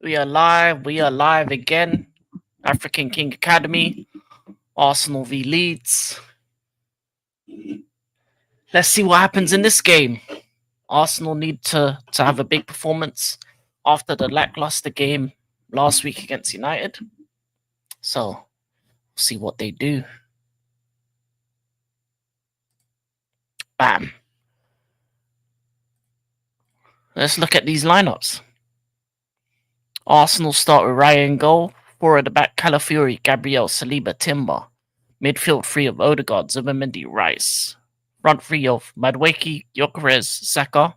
We are live. We are live again. African King Academy. Arsenal v Leeds. Let's see what happens in this game. Arsenal need to have a big performance after the lackluster game last week against United. So, we'll see what they do. Bam. Let's look at these lineups. Arsenal start with Ryan goal. 4 at the back, Calafiori, Gabriel, Saliba, Timber. Midfield 3 of Odegaard, Zubimendi, Rice. Front 3 of Madueke, Gyökeres, Saka.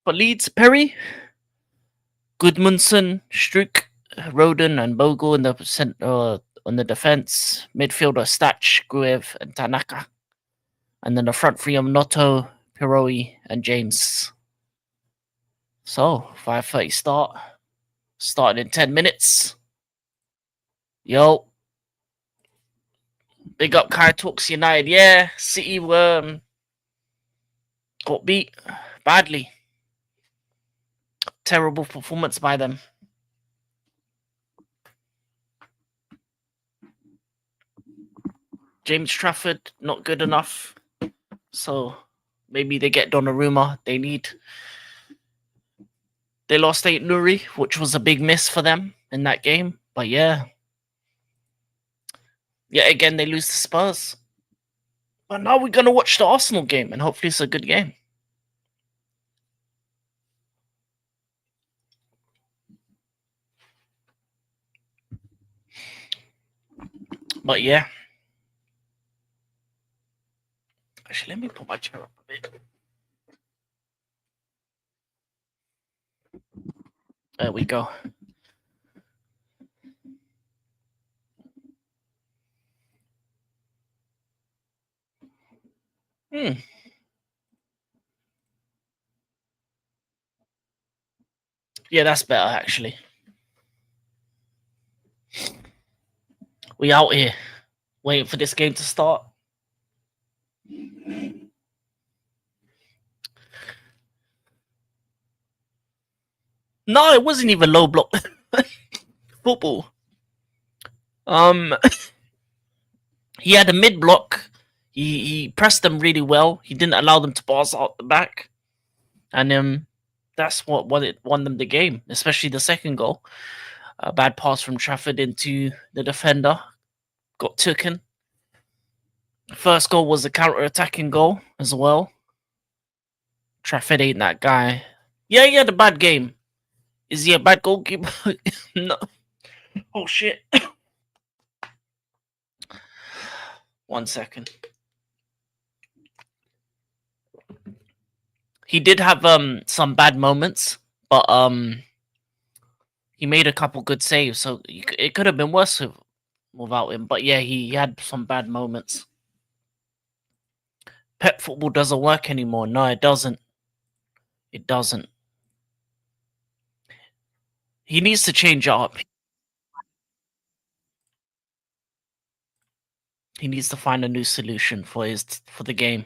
For Leeds, Perry, Gudmundsson, Struijk, Roden, and Bogle in the on the defense. Midfielder Stach, Gruev, and Tanaka. And then the front 3 of Noto, Piroi, and James. So, 5:30 start. Starting in 10 minutes. Yo. Big up Kai Talks United. Yeah, City were got beat badly. Terrible performance by them. James Trafford, not good enough. So maybe they get Donnarumma. They lost 8 Nuri, which was a big miss for them in that game. But yeah. Yet again, they lose to Spurs. But now we're going to watch the Arsenal game, and hopefully it's a good game. But yeah. Actually, let me put my chair up a bit. There we go. Yeah, that's better, actually. We out here waiting for this game to start. No, it wasn't even low block football. He had a mid block. He pressed them really well. He didn't allow them to pass out the back, and that's what won them the game, especially the second goal. A bad pass from Trafford into the defender, got taken. First goal was a counter-attacking goal as well. Trafford ain't that guy. Yeah, he had a bad game. Is he a bad goalkeeper? No. Oh shit. 1 second. He did have some bad moments, but he made a couple good saves, so it could have been worse without him. But yeah, he had some bad moments. Pep football doesn't work anymore. No, it doesn't. It doesn't. He needs to change it up. He needs to find a new solution for the game,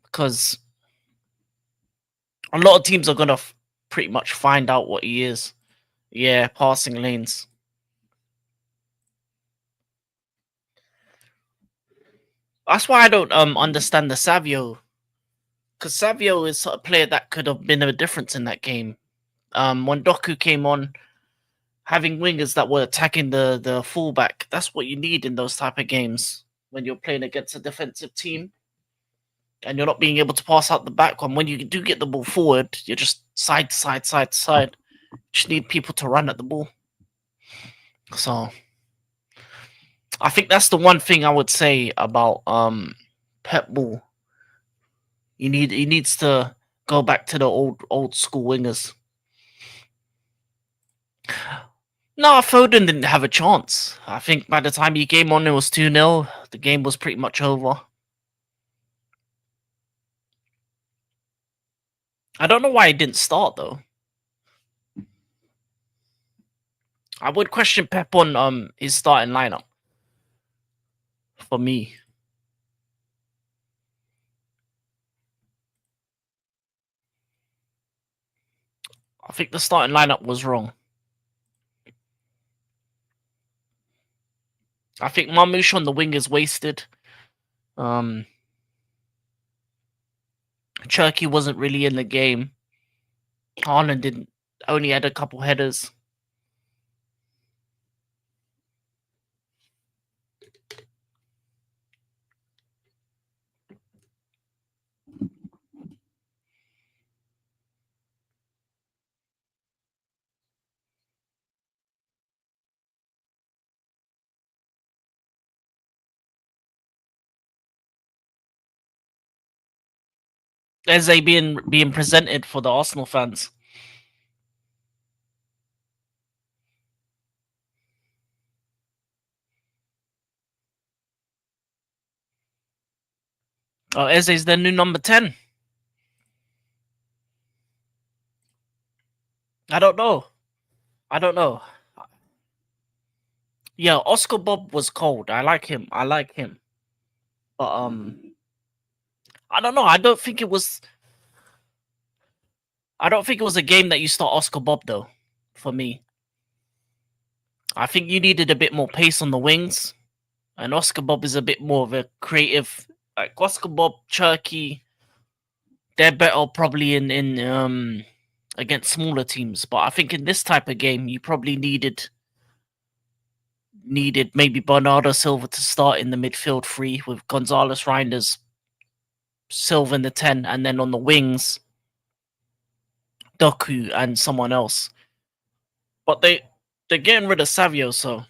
because a lot of teams are gonna pretty much find out what he is. Yeah, passing lanes. That's why I don't understand the Savio, because Savio is a player that could have been a difference in that game. When Doku came on, having wingers that were attacking the fullback, that's what you need in those type of games when you're playing against a defensive team and you're not being able to pass out the back one. When you do get the ball forward, you're just side to side, side to side. You just need people to run at the ball. So I think that's the one thing I would say about Pep Ball. He needs to go back to the old school wingers. No, Foden didn't have a chance. I think by the time he came on, it was 2-0. The game was pretty much over. I don't know why he didn't start, though. I would question Pep on his starting lineup. For me. I think the starting lineup was wrong. I think Marmoush on the wing is wasted. Cherky wasn't really in the game. Haaland didn't. Only had a couple headers. Eze being presented for the Arsenal fans. Oh, Eze's their new number 10. I don't know. Yeah, Oscar Bob was cold. I like him. But I don't know. I don't think it was a game that you start Oscar Bob though. For me, I think you needed a bit more pace on the wings, and Oscar Bob is a bit more of a creative. Like Oscar Bob, Cherky, they're better probably in against smaller teams. But I think in this type of game, you probably needed maybe Bernardo Silva to start in the midfield three with Gonzalez Reinders, Silva in the 10, and then on the wings, Doku and someone else. But they're getting rid of Savio, so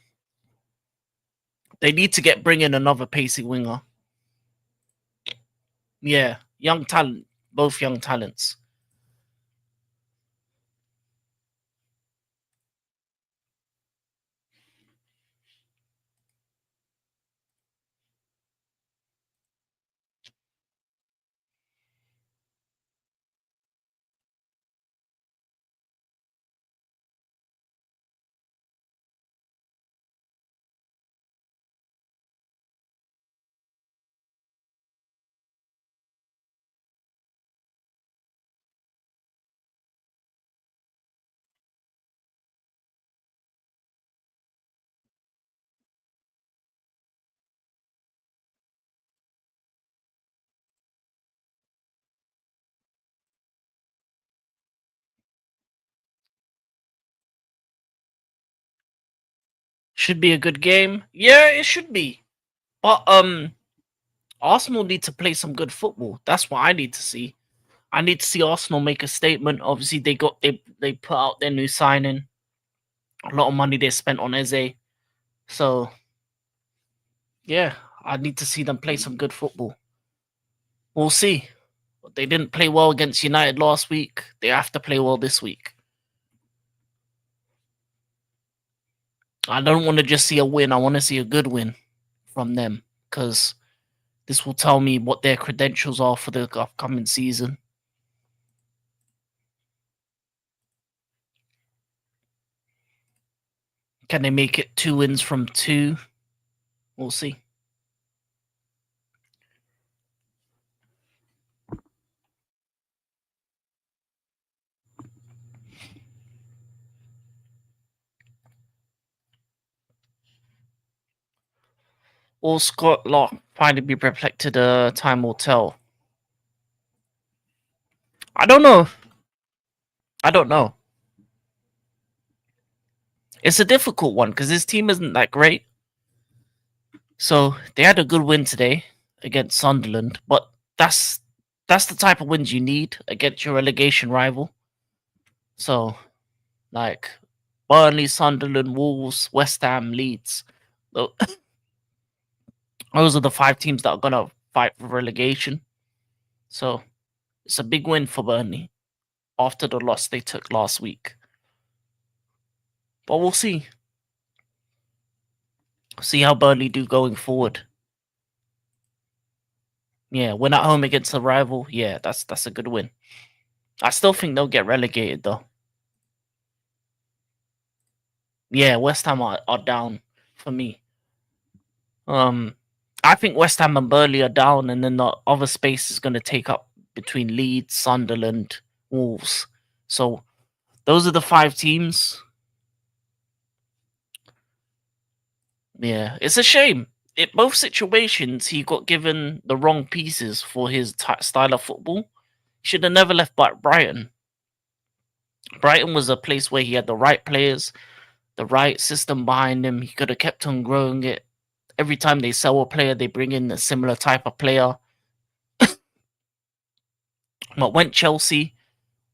they need to bring in another pacey winger. Yeah, young talent, both young talents. Should be a good game. Yeah, it should be. But Arsenal need to play some good football. That's what I need to see. I need to see Arsenal make a statement. Obviously, they put out their new signing. A lot of money they spent on Eze. So yeah, I need to see them play some good football. We'll see. They didn't play well against United last week. They have to play well this week. I don't want to just see a win. I want to see a good win from them because this will tell me what their credentials are for the upcoming season. Can they make it 2 wins from 2? We'll see. Will Scott Lock finally be reflected? Time will tell. I don't know. It's a difficult one because his team isn't that great. So they had a good win today against Sunderland, but that's the type of wins you need against your relegation rival. So, like Burnley, Sunderland, Wolves, West Ham, Leeds. Those are the 5 teams that are gonna fight for relegation. So it's a big win for Burnley after the loss they took last week. But we'll see. See how Burnley do going forward. Yeah, win at home against a rival. Yeah, that's a good win. I still think they'll get relegated though. Yeah, West Ham are down for me. I think West Ham and Burnley are down, and then the other space is going to take up between Leeds, Sunderland, Wolves. So Those are the 5 teams. Yeah, it's a shame. In both situations, he got given the wrong pieces for his style of football. Should have never left Brighton. Brighton was a place where he had the right players, the right system behind him. He could have kept on growing it. Every time they sell a player, they bring in a similar type of player. But went Chelsea,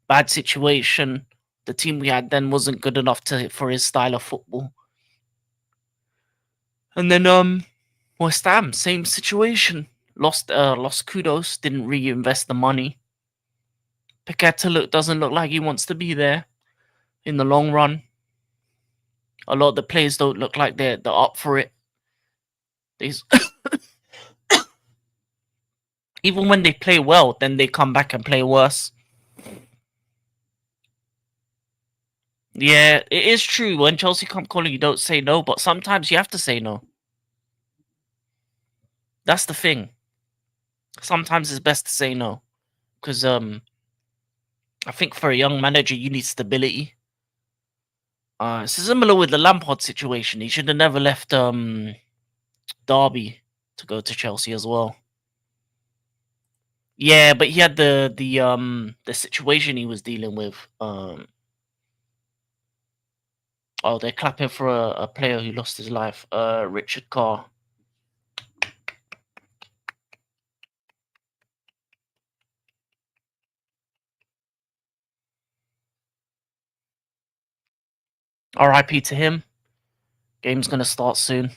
bad situation. The team we had then wasn't good enough for his style of football. And then West Ham, same situation. Lost kudos, didn't reinvest the money. Paqueta doesn't look like he wants to be there in the long run. A lot of the players don't look like they're up for it. These even when they play well, then they come back and play worse. Yeah, it is true. When Chelsea come calling, you don't say no, but sometimes you have to say no. That's the thing. Sometimes it's best to say no, because I think for a young manager, you need stability. It's similar with the Lampard situation. He should have never left Derby to go to Chelsea as well. Yeah, but he had the situation he was dealing with. Oh, they're clapping for a player who lost his life. Richard Carr. R.I.P. to him. Game's gonna start soon.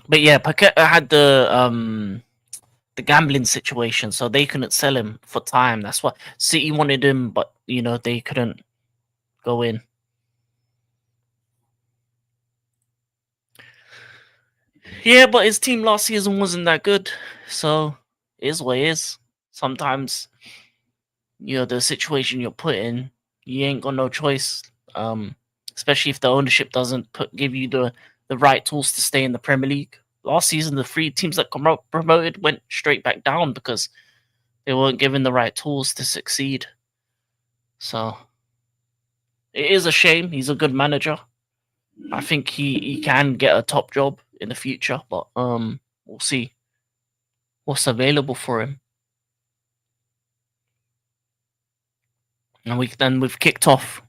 But yeah, Paqueta had the gambling situation, so they couldn't sell him for time. That's why City wanted him, but they couldn't go in. Yeah, but his team last season wasn't that good, so it is what it is. Sometimes the situation you're put in, you ain't got no choice. Especially if the ownership doesn't give you the right tools to stay in the Premier League. Last season, the 3 teams that promoted went straight back down because they weren't given the right tools to succeed. So it is a shame. He's a good manager. I think he can get a top job in the future, but we'll see what's available for him. And we've kicked off.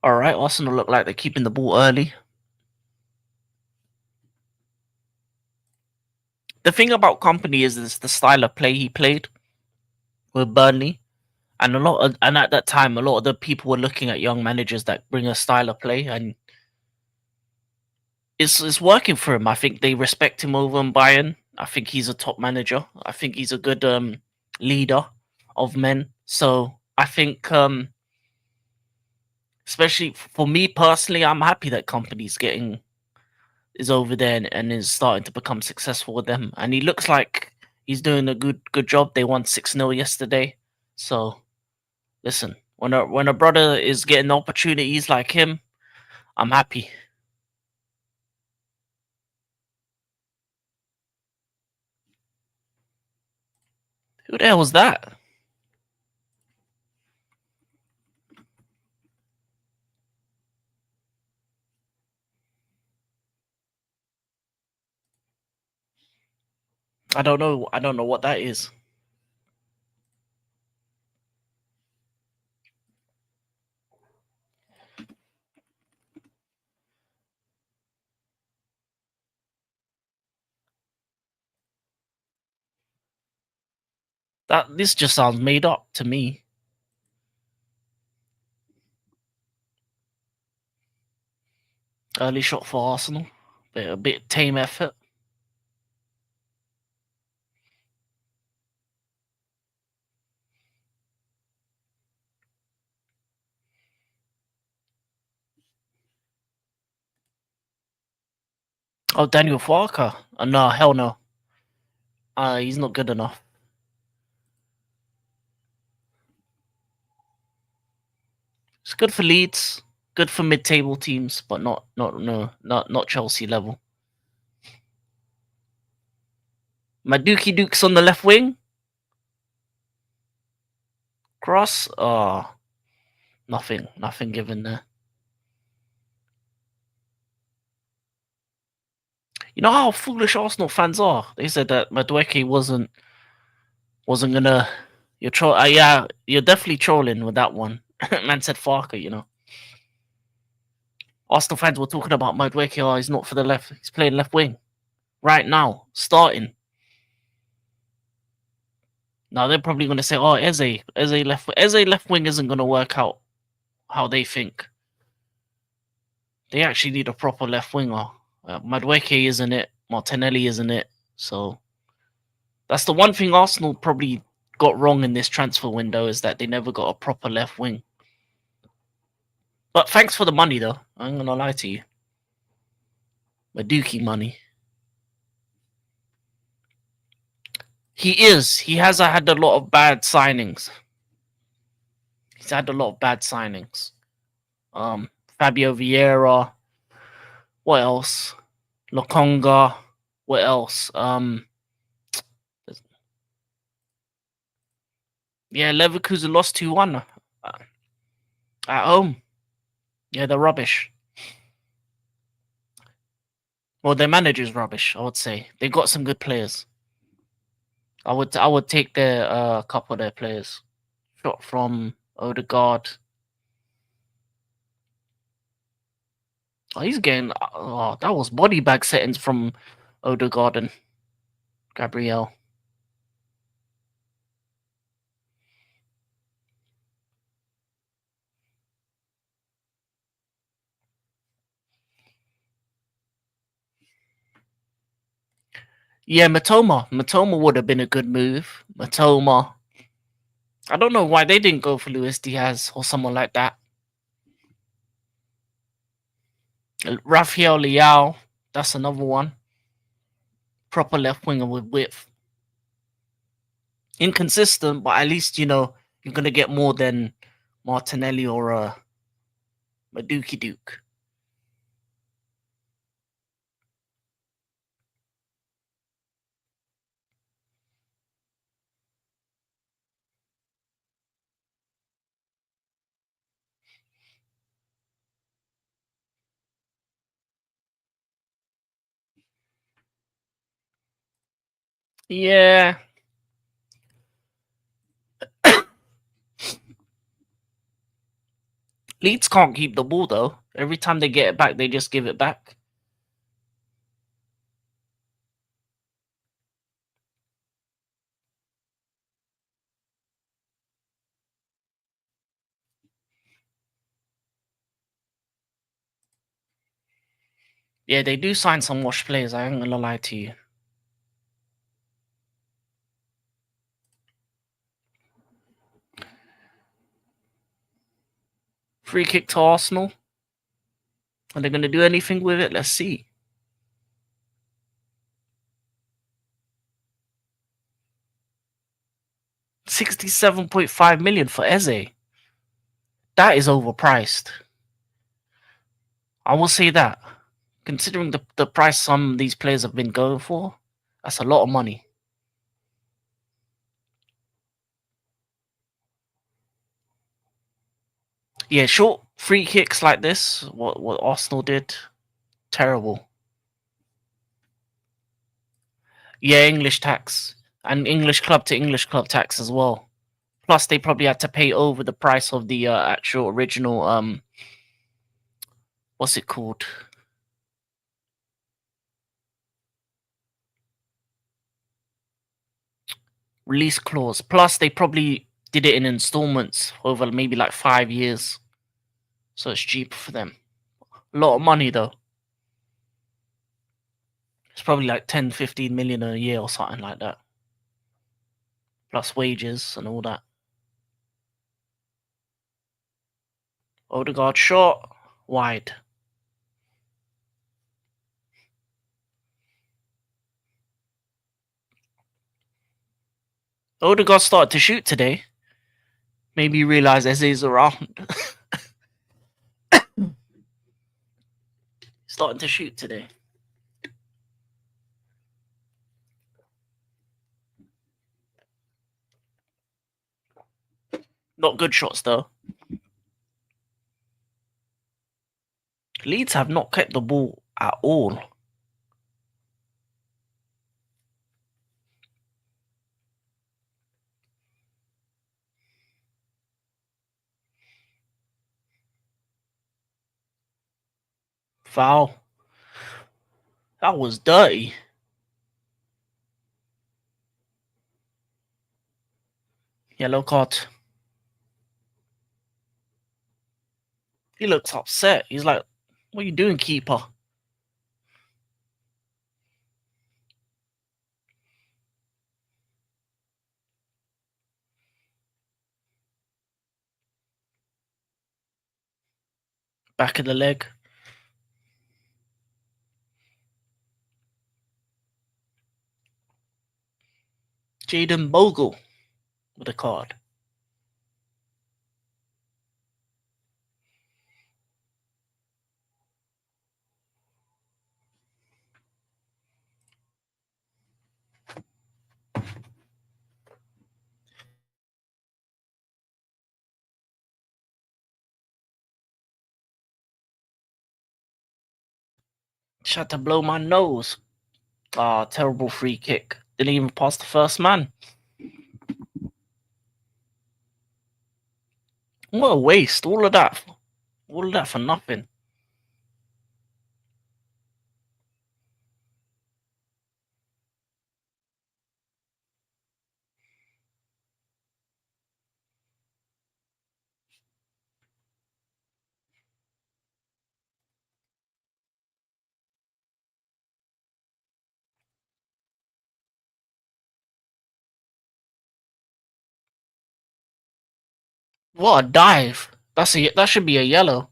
All right, Arsenal look like they're keeping the ball early. The thing about Company is the style of play he played with Burnley, and at that time, a lot of the people were looking at young managers that bring a style of play, and it's working for him. I think they respect him over in Bayern. I think he's a top manager. I think he's a good leader of men. So I think, especially for me personally, I'm happy that Company's is over there and is starting to become successful with them. And he looks like he's doing a good job. They won 6-0 yesterday. So listen, when a brother is getting opportunities like him, I'm happy. Who the hell was that? I don't know. I don't know what that is. This just sounds made up to me. Early shot for Arsenal. A bit tame effort. Oh, Daniel Farker. No, hell no. He's not good enough. It's good for Leeds, good for mid-table teams, but not Chelsea level. Maduki Duke's on the left wing. Cross. Oh, nothing given there. You know how foolish Arsenal fans are. They said that Madueke wasn't gonna. You're yeah, you're definitely trolling with that one. Man said Farker. You know, Arsenal fans were talking about Madueke. Oh, he's not for the left. He's playing left wing right now, starting. Now they're probably gonna say, "Oh, Eze left wing isn't gonna work out how they think." They actually need a proper left winger. Madueke isn't it. Martinelli isn't it. So that's the one thing Arsenal probably got wrong in this transfer window is that they never got a proper left wing. But thanks for the money, though. I'm gonna lie to you. Maduki money. He is. He has had a lot of bad signings. He's had a lot of bad signings. Fabio Vieira. What else? Lokonga. What else? Yeah, Leverkusen lost 2-1 at home. Yeah, they're rubbish. Well, their manager's rubbish, I would say. They got some good players. I would take their couple of their players. Shot from Odegaard. Oh, he's getting. Oh, that was body bag settings from Odegaard and Gabriel. Yeah, Matoma. Matoma would have been a good move. Matoma. I don't know why they didn't go for Luis Diaz or someone like that. Rafael Leao. That's another one. Proper left winger with width. Inconsistent, but at least you're gonna get more than Martinelli or Maduki Duke. Yeah. Leeds can't keep the ball though. Every time they get it back, they just give it back. Yeah, they do sign some wash players. I ain't gonna lie to you. Free kick to Arsenal. Are they gonna do anything with it? Let's see. 67.5 million for Eze. That is overpriced. I will say that. Considering the price some of these players have been going for, that's a lot of money. Yeah, short free kicks like this, what Arsenal did, terrible. Yeah, English tax and English club to English club tax as well. Plus, they probably had to pay over the price of the actual original what's it called? Release clause. Plus, they probably did it in installments over maybe like 5 years, so it's cheaper for them. A lot of money though. It's probably like 10, 15 million a year or something like that. Plus wages and all that. Odegaard short, wide. Odegaard started to shoot today. Maybe you realise Eze's around. Starting to shoot today. Not good shots though. Leeds have not kept the ball at all. Foul. That was dirty. Yellow card. He looks upset. He's like, what are you doing, keeper? Back of the leg. Jaden Bogle with a card. Tried to blow my nose. Ah, terrible free kick. Didn't even pass the first man. What a waste. All of that. All of that for nothing. What a dive. That should be a yellow.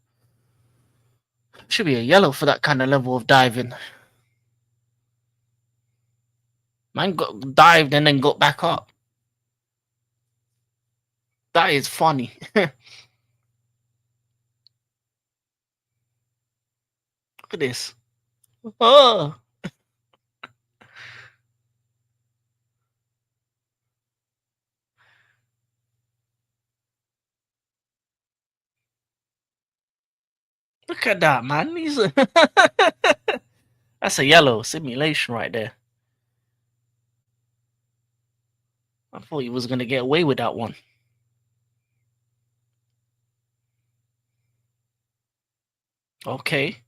Should be a yellow for that kind of level of diving. Man got dived and then got back up. That is funny. Look at this. Oh, look at that, man. That's a yellow simulation right there. I thought he was gonna get away with that one. Okay.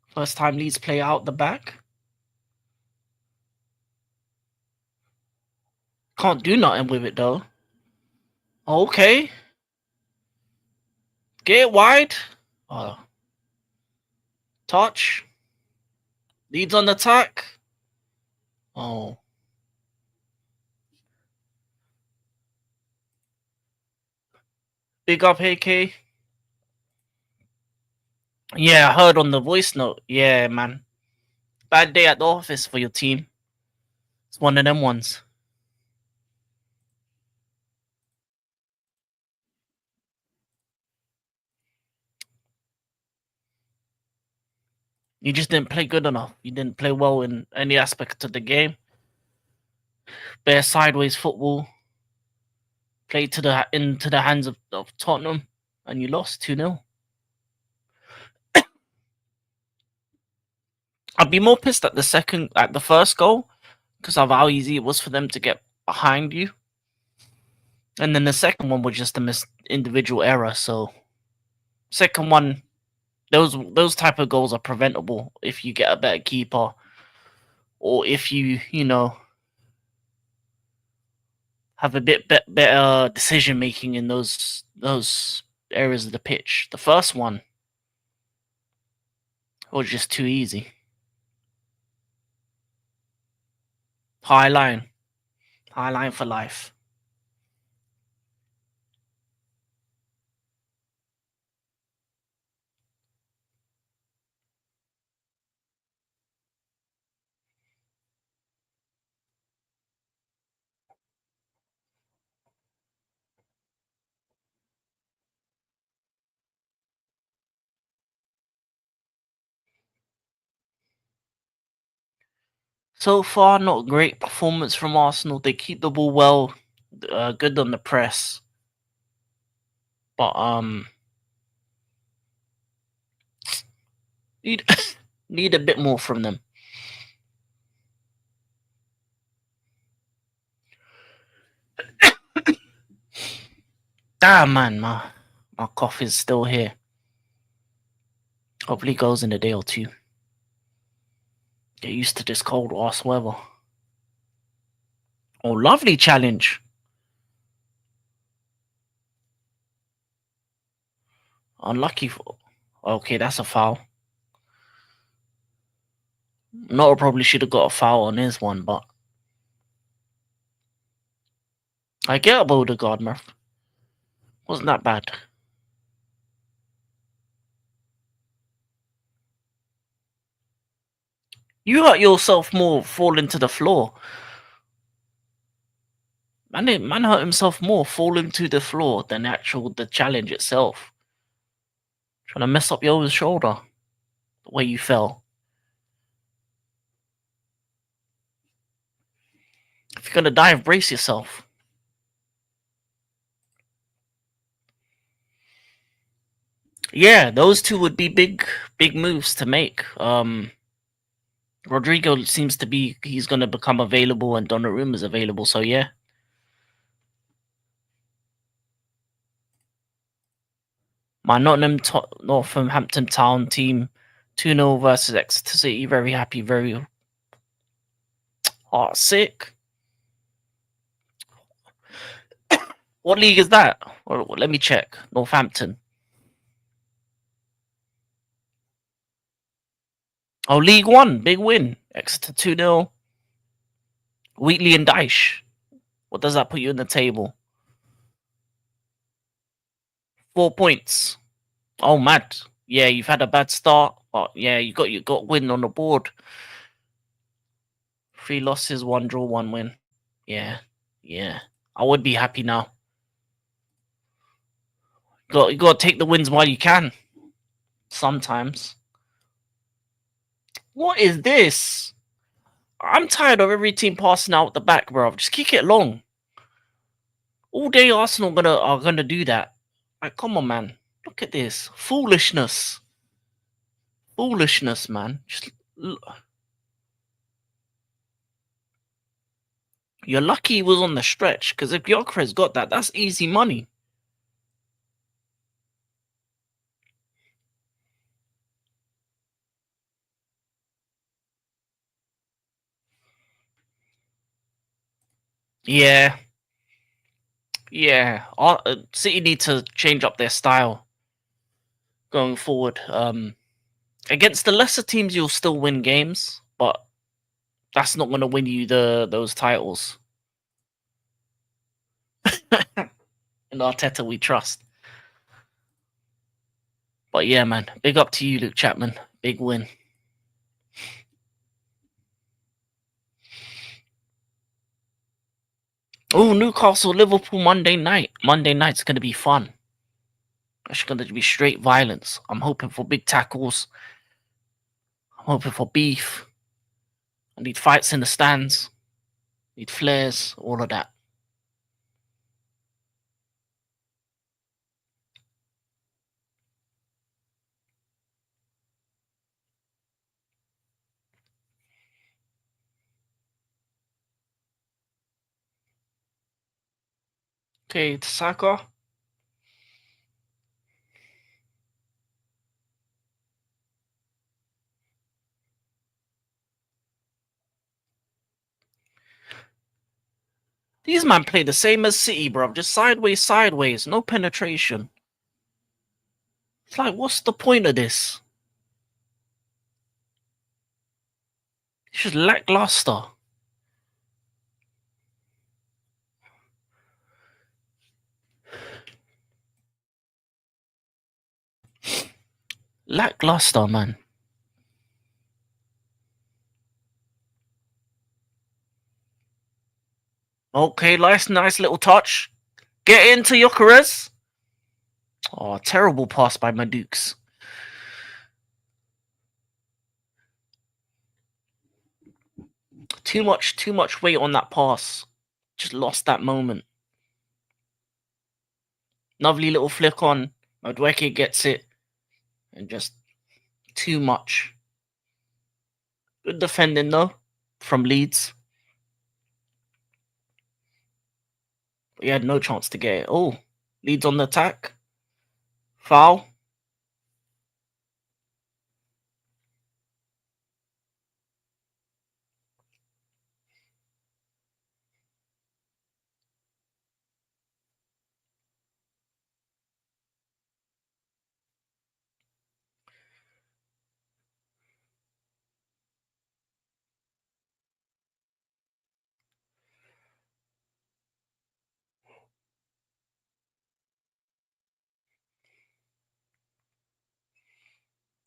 First time Leeds play out the back. Can't do nothing with it though. Okay. Get wide. Oh. Touch. Leeds on attack. Oh. Big up AK. Yeah, I heard on the voice note. Yeah, man. Bad day at the office for your team. It's one of them ones. You just didn't play good enough. You didn't play well in any aspect of the game. Bare sideways football. Played into the hands of Tottenham, and you lost 2-0. I'd be more pissed at the first goal, because of how easy it was for them to get behind you. And then the second one was just a individual error. So, second one, those type of goals are preventable if you get a better keeper, or if you have a bit better decision making in those areas of the pitch. The first one was just too easy. High line for life. So far, not a great performance from Arsenal. They keep the ball well, good on the press, but need need a bit more from them. Damn man, my cough is still here. Hopefully, it goes in a day or two. Get used to this cold ass weather. Oh, lovely challenge. Unlucky for. Okay, that's a foul. Noah probably should have got a foul on his one, but I get about Odegaard, Murph. Wasn't that bad. You hurt yourself more falling to the floor. Man hurt himself more falling to the floor than the challenge itself. Trying to mess up your shoulder the way you fell. If you're gonna dive, brace yourself. Yeah, those two would be big moves to make. Rodrigo seems to be he's gonna become available and Donnarumma's available, so yeah. My Northampton Town team 2-0 versus Exeter City. Very happy, very sick. What league is that? Well, let me check. Northampton. Oh, League One, big win. Exeter 2-0. Wheatley and Dyche. What does that put you in the table? 4 points. Oh, mad. Yeah, you've had a bad start, but yeah, you got win on the board. 3 losses, 1 draw, 1 win. Yeah. I would be happy now. You got to take the wins while you can. Sometimes. What is this? I'm tired of every team passing out the back, bro. Just kick it long. All day Arsenal are gonna do that. Like, come on, man. Look at this. Foolishness. Foolishness, man. You're lucky he was on the stretch, because if Gyökeres got that, that's easy money. Yeah. City need to change up their style going forward. Against the lesser teams, you'll still win games, but that's not going to win you those titles. In Arteta, we trust. But yeah, man, big up to you, Luke Chapman. Big win. Oh, Newcastle, Liverpool, Monday night. Monday night's going to be fun. It's going to be straight violence. I'm hoping for big tackles. I'm hoping for beef. I need fights in the stands. Need flares, all of that. Okay, Saka. These men play the same as City, bro. Just sideways. No penetration. It's like, what's the point of this? It's just lackluster. Lackluster, man. Okay, nice little touch. Get into Gyökeres. Oh, terrible pass by Madukes. Too much weight on that pass. Just lost that moment. Lovely little flick on. Madueke gets it. And just too much. Good defending though from Leeds. He had no chance to get it. Oh, Leeds on the attack. Foul.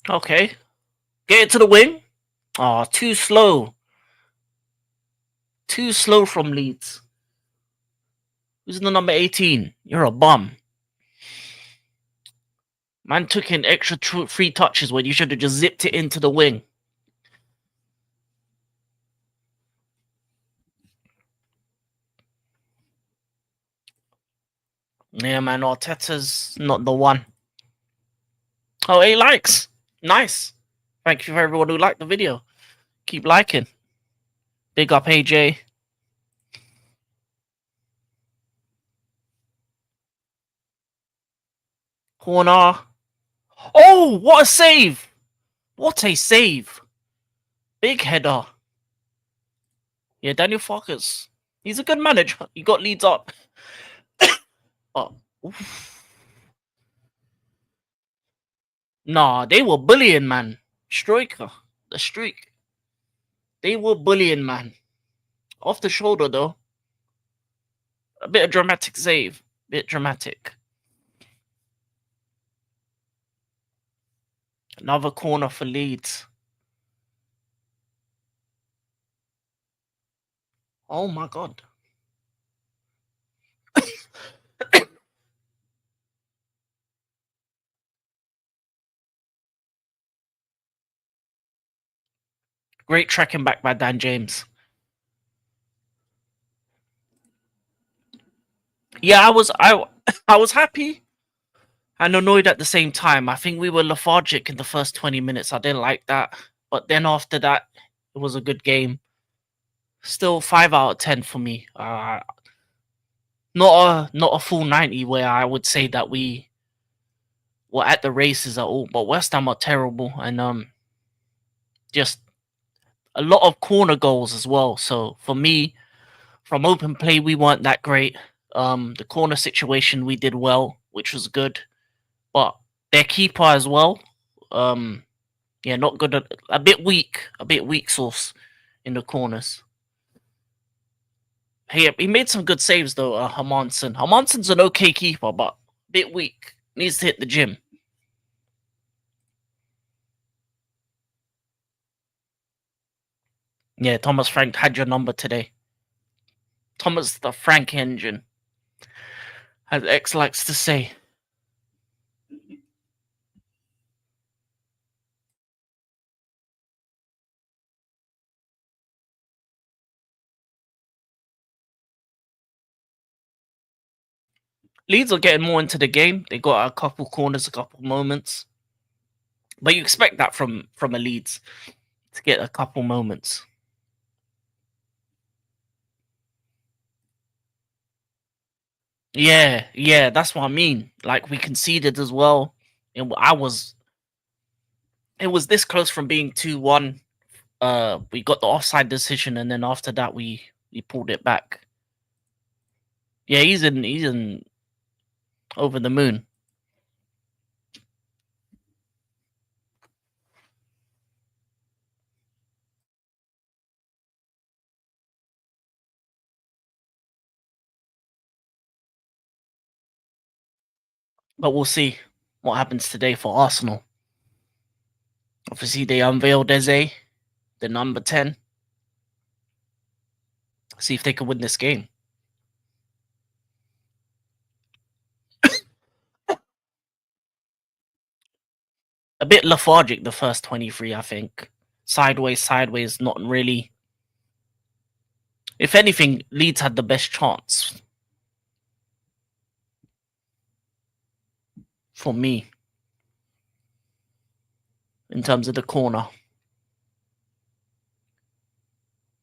Okay. Get it to the wing. Oh, too slow. Too slow from Leeds. Who's the number 18? You're a bum. Man took in extra free touches when you should have just zipped it into the wing. Yeah, man, Arteta's not the one. Oh, 8 likes. Nice. Thank you for everyone who liked the video. Keep liking. Big up AJ. Corner. Oh, what a save! What a save! Big header. Yeah, Daniel Farkas. He's a good manager. He got Leeds up. Oh, oof. Nah, they were bullying, man. Striker. The streak. They were bullying, man. Off the shoulder, though. A bit of dramatic save. Bit dramatic. Another corner for Leeds. Oh my god. Great tracking back by Dan James. Yeah, I was happy and annoyed at the same time. I think we were lethargic in the first 20 minutes. I didn't like that. But then after that, it was a good game. Still 5 out of 10 for me. Not a full 90 where I would say that we were at the races at all. But West Ham are terrible and just a lot of corner goals as well. So for me, from open play, we weren't that great. The corner situation we did well, which was good. But their keeper as well, yeah, not good. A bit weak sauce in the corners. He made some good saves though. Hermansen. Hermansen's an okay keeper, but a bit weak. Needs to hit the gym. Yeah, Thomas Frank had your number today. Thomas the Frank engine, as X likes to say. Leeds are getting more into the game. They got a couple corners, a couple moments, but you expect that from a Leeds to get a couple moments. Yeah, that's what I mean. Like we conceded as well. And it was this close from being 2-1. We got the offside decision, and then after that we pulled it back. Yeah, he's in over the moon. But we'll see what happens today for Arsenal. Obviously, they unveiled Eze, the number 10. See if they can win this game. A bit lethargic the first 23, I think. Sideways, not really. If anything, Leeds had the best chance for me in terms of the corner.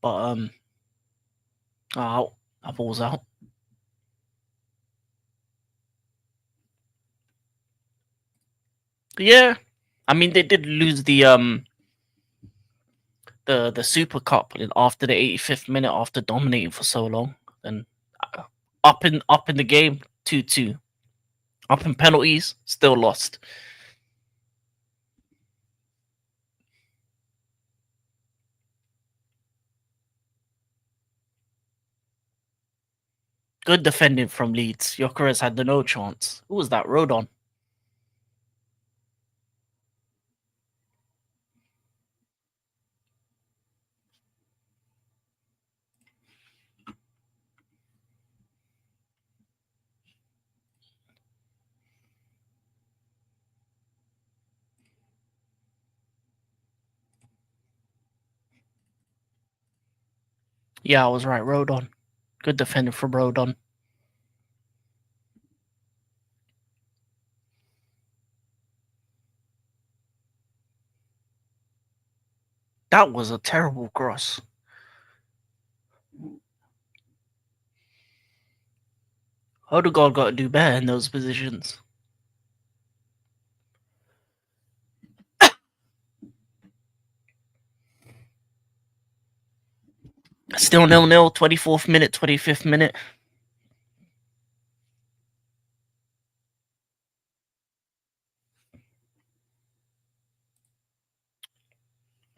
But out. That ball's out. Yeah. I mean they did lose the Super Cup after the 85th minute after dominating for so long. And uh, up in the game 2-2. Up in penalties, still lost. Good defending from Leeds. Gyökeres had no chance. Who was that? Rodon. Yeah, I was right. Rodon. Good defending from Rodon. That was a terrible cross. Odegaard got to do better in those positions. Still 0-0, 24th minute, 25th minute.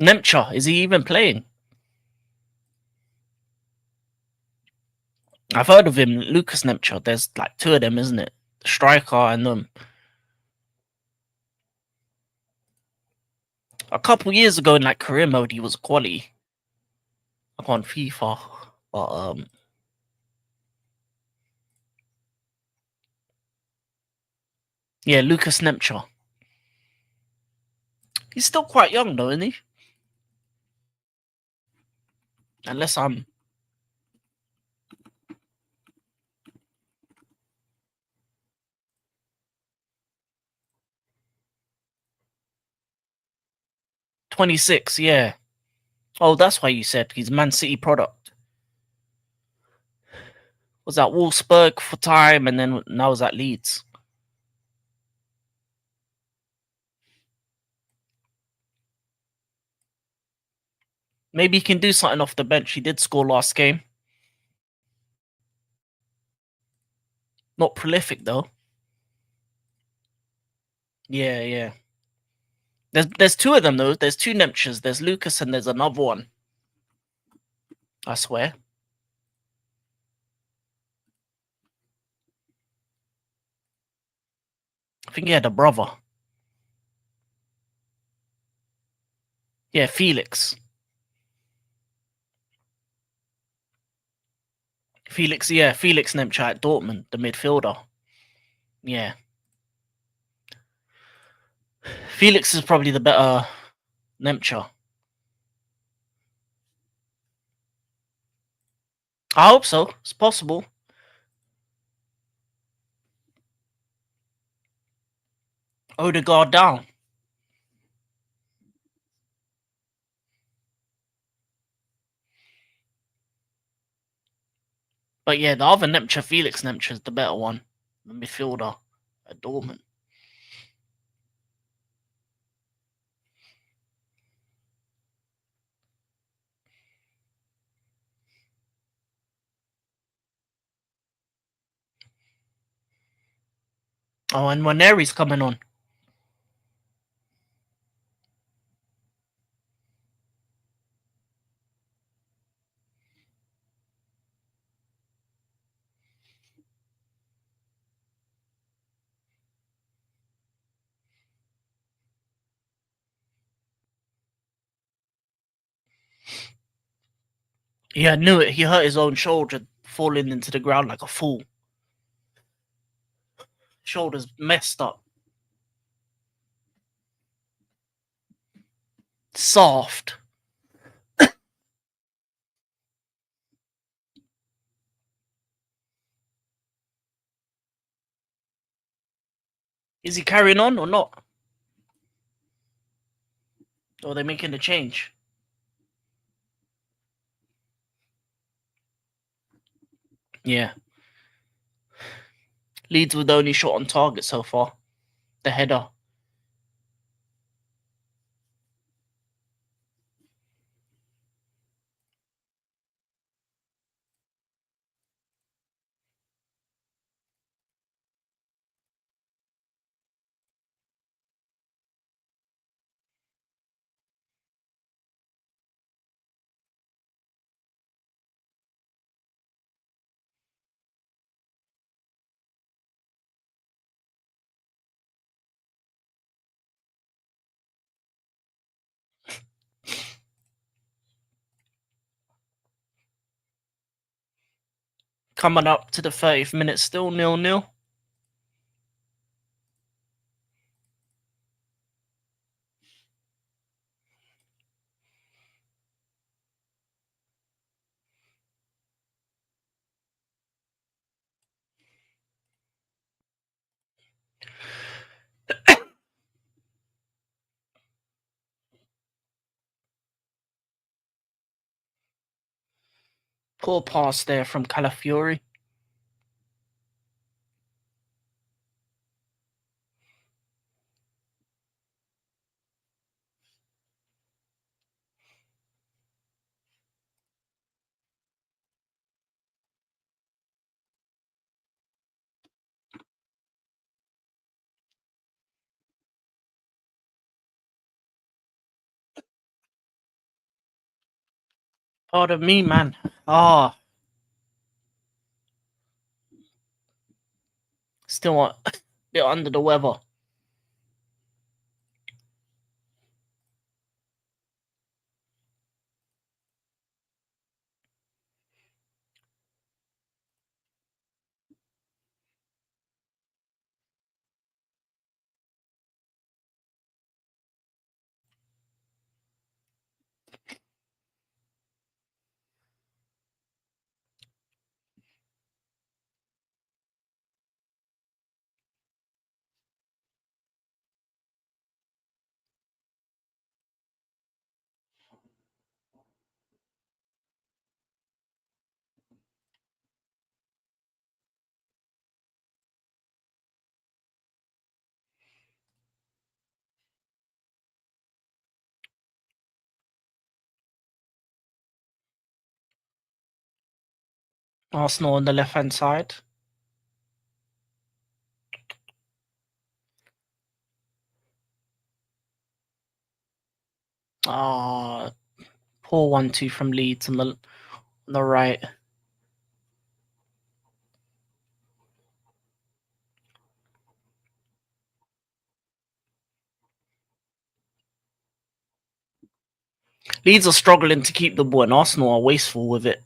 Nemcha, is he even playing? I've heard of him, Lucas Nemcha. There's like two of them, isn't it? The striker and a couple years ago in like career mode, he was quality. Like on FIFA, but yeah, Lucas Nemcha. He's still quite young though, isn't he? Unless I'm 26. Yeah. Oh, that's why you said he's Man City product. Was at Wolfsburg for time, and then now was at Leeds. Maybe he can do something off the bench. He did score last game. Not prolific though. Yeah, yeah. There's two of them though. There's two Nemchas. There's Lucas and there's another one. I swear. I think he had a brother. Yeah, Felix. Yeah, Felix Nemcha at Dortmund, the midfielder. Yeah. Felix is probably the better Nemcha. I hope so. It's possible. Odegaard down. But yeah, the other Nemcha, Felix Nemcha, is the better one. The midfielder at Dortmund. Oh, and Waneri's coming on. Yeah, I knew it. He hurt his own shoulder falling into the ground like a fool. Shoulder's messed up. Soft. Is he carrying on or not? Or are they making a change? Yeah. Leeds with the only shot on target so far. The header. Coming up to the 30th minute, still 0-0. Poor pass there from Calafiori. Pardon me, man. Still a bit under the weather. Arsenal on the left hand side. Poor 1-2 from Leeds on the right. Leeds are struggling to keep the ball, and Arsenal are wasteful with it.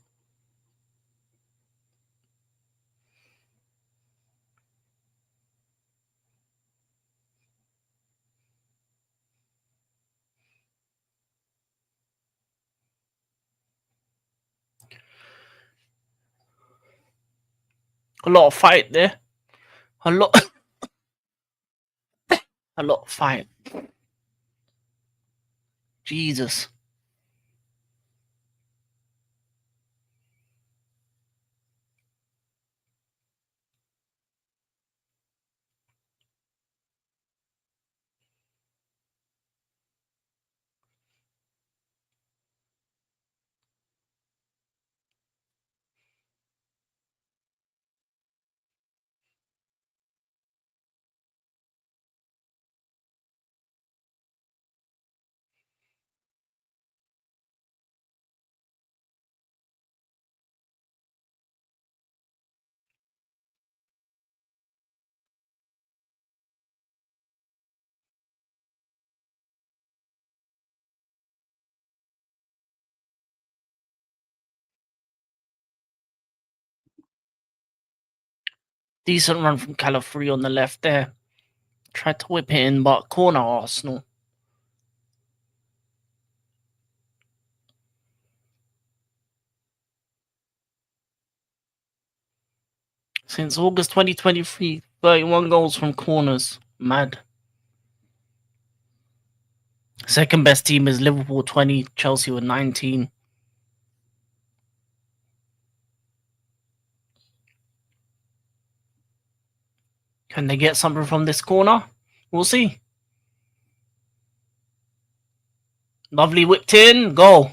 A lot of fight there. A lot of fight. Jesus. Decent run from Calafri on the left there. Tried to whip it in, but corner Arsenal. Since August 2023, 31 goals from corners. Mad. Second best team is Liverpool 20, Chelsea with 19. Can they get something from this corner? We'll see. Lovely whipped in. Goal.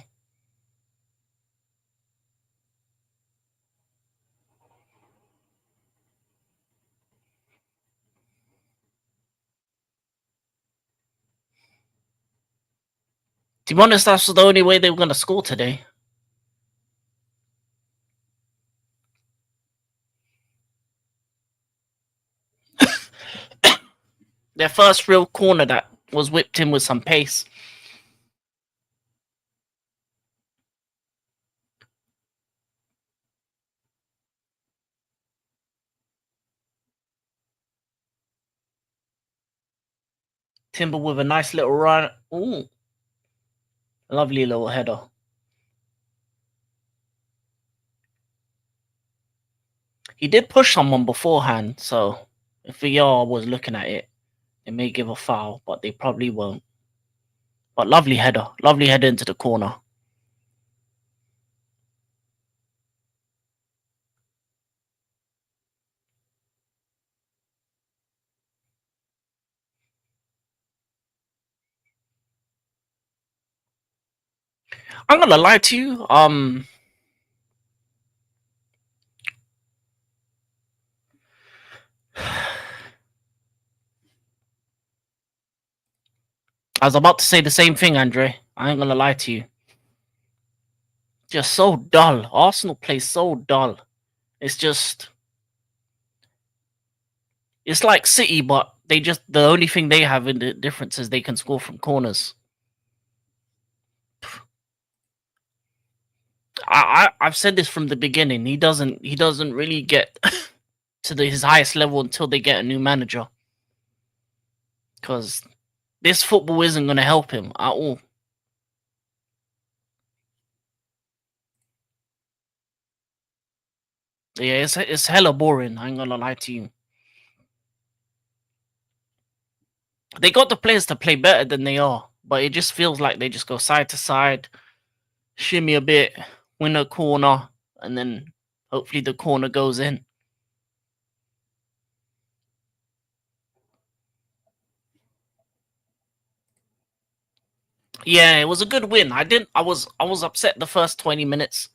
To be honest, that's the only way they were going to score today. Their first real corner that was whipped in with some pace. Timber with a nice little run. Ooh. Lovely little header. He did push someone beforehand, so if VR was looking at it, they may give a foul, but they probably won't. But lovely header. Lovely header into the corner. I'm gonna lie to you. I was about to say the same thing, Andre. I ain't gonna lie to you. Just so dull. Arsenal plays so dull. It's just, it's like City, but they just, the only thing they have in the difference is they can score from corners. I've said this from the beginning. He doesn't really get to his highest level until they get a new manager. Because this football isn't going to help him at all. Yeah, it's hella boring. I ain't gonna lie to you. They got the players to play better than they are, but it just feels like they just go side to side, shimmy a bit, win a corner, and then hopefully the corner goes in. Yeah, it was a good win. I was upset the first 20 minutes,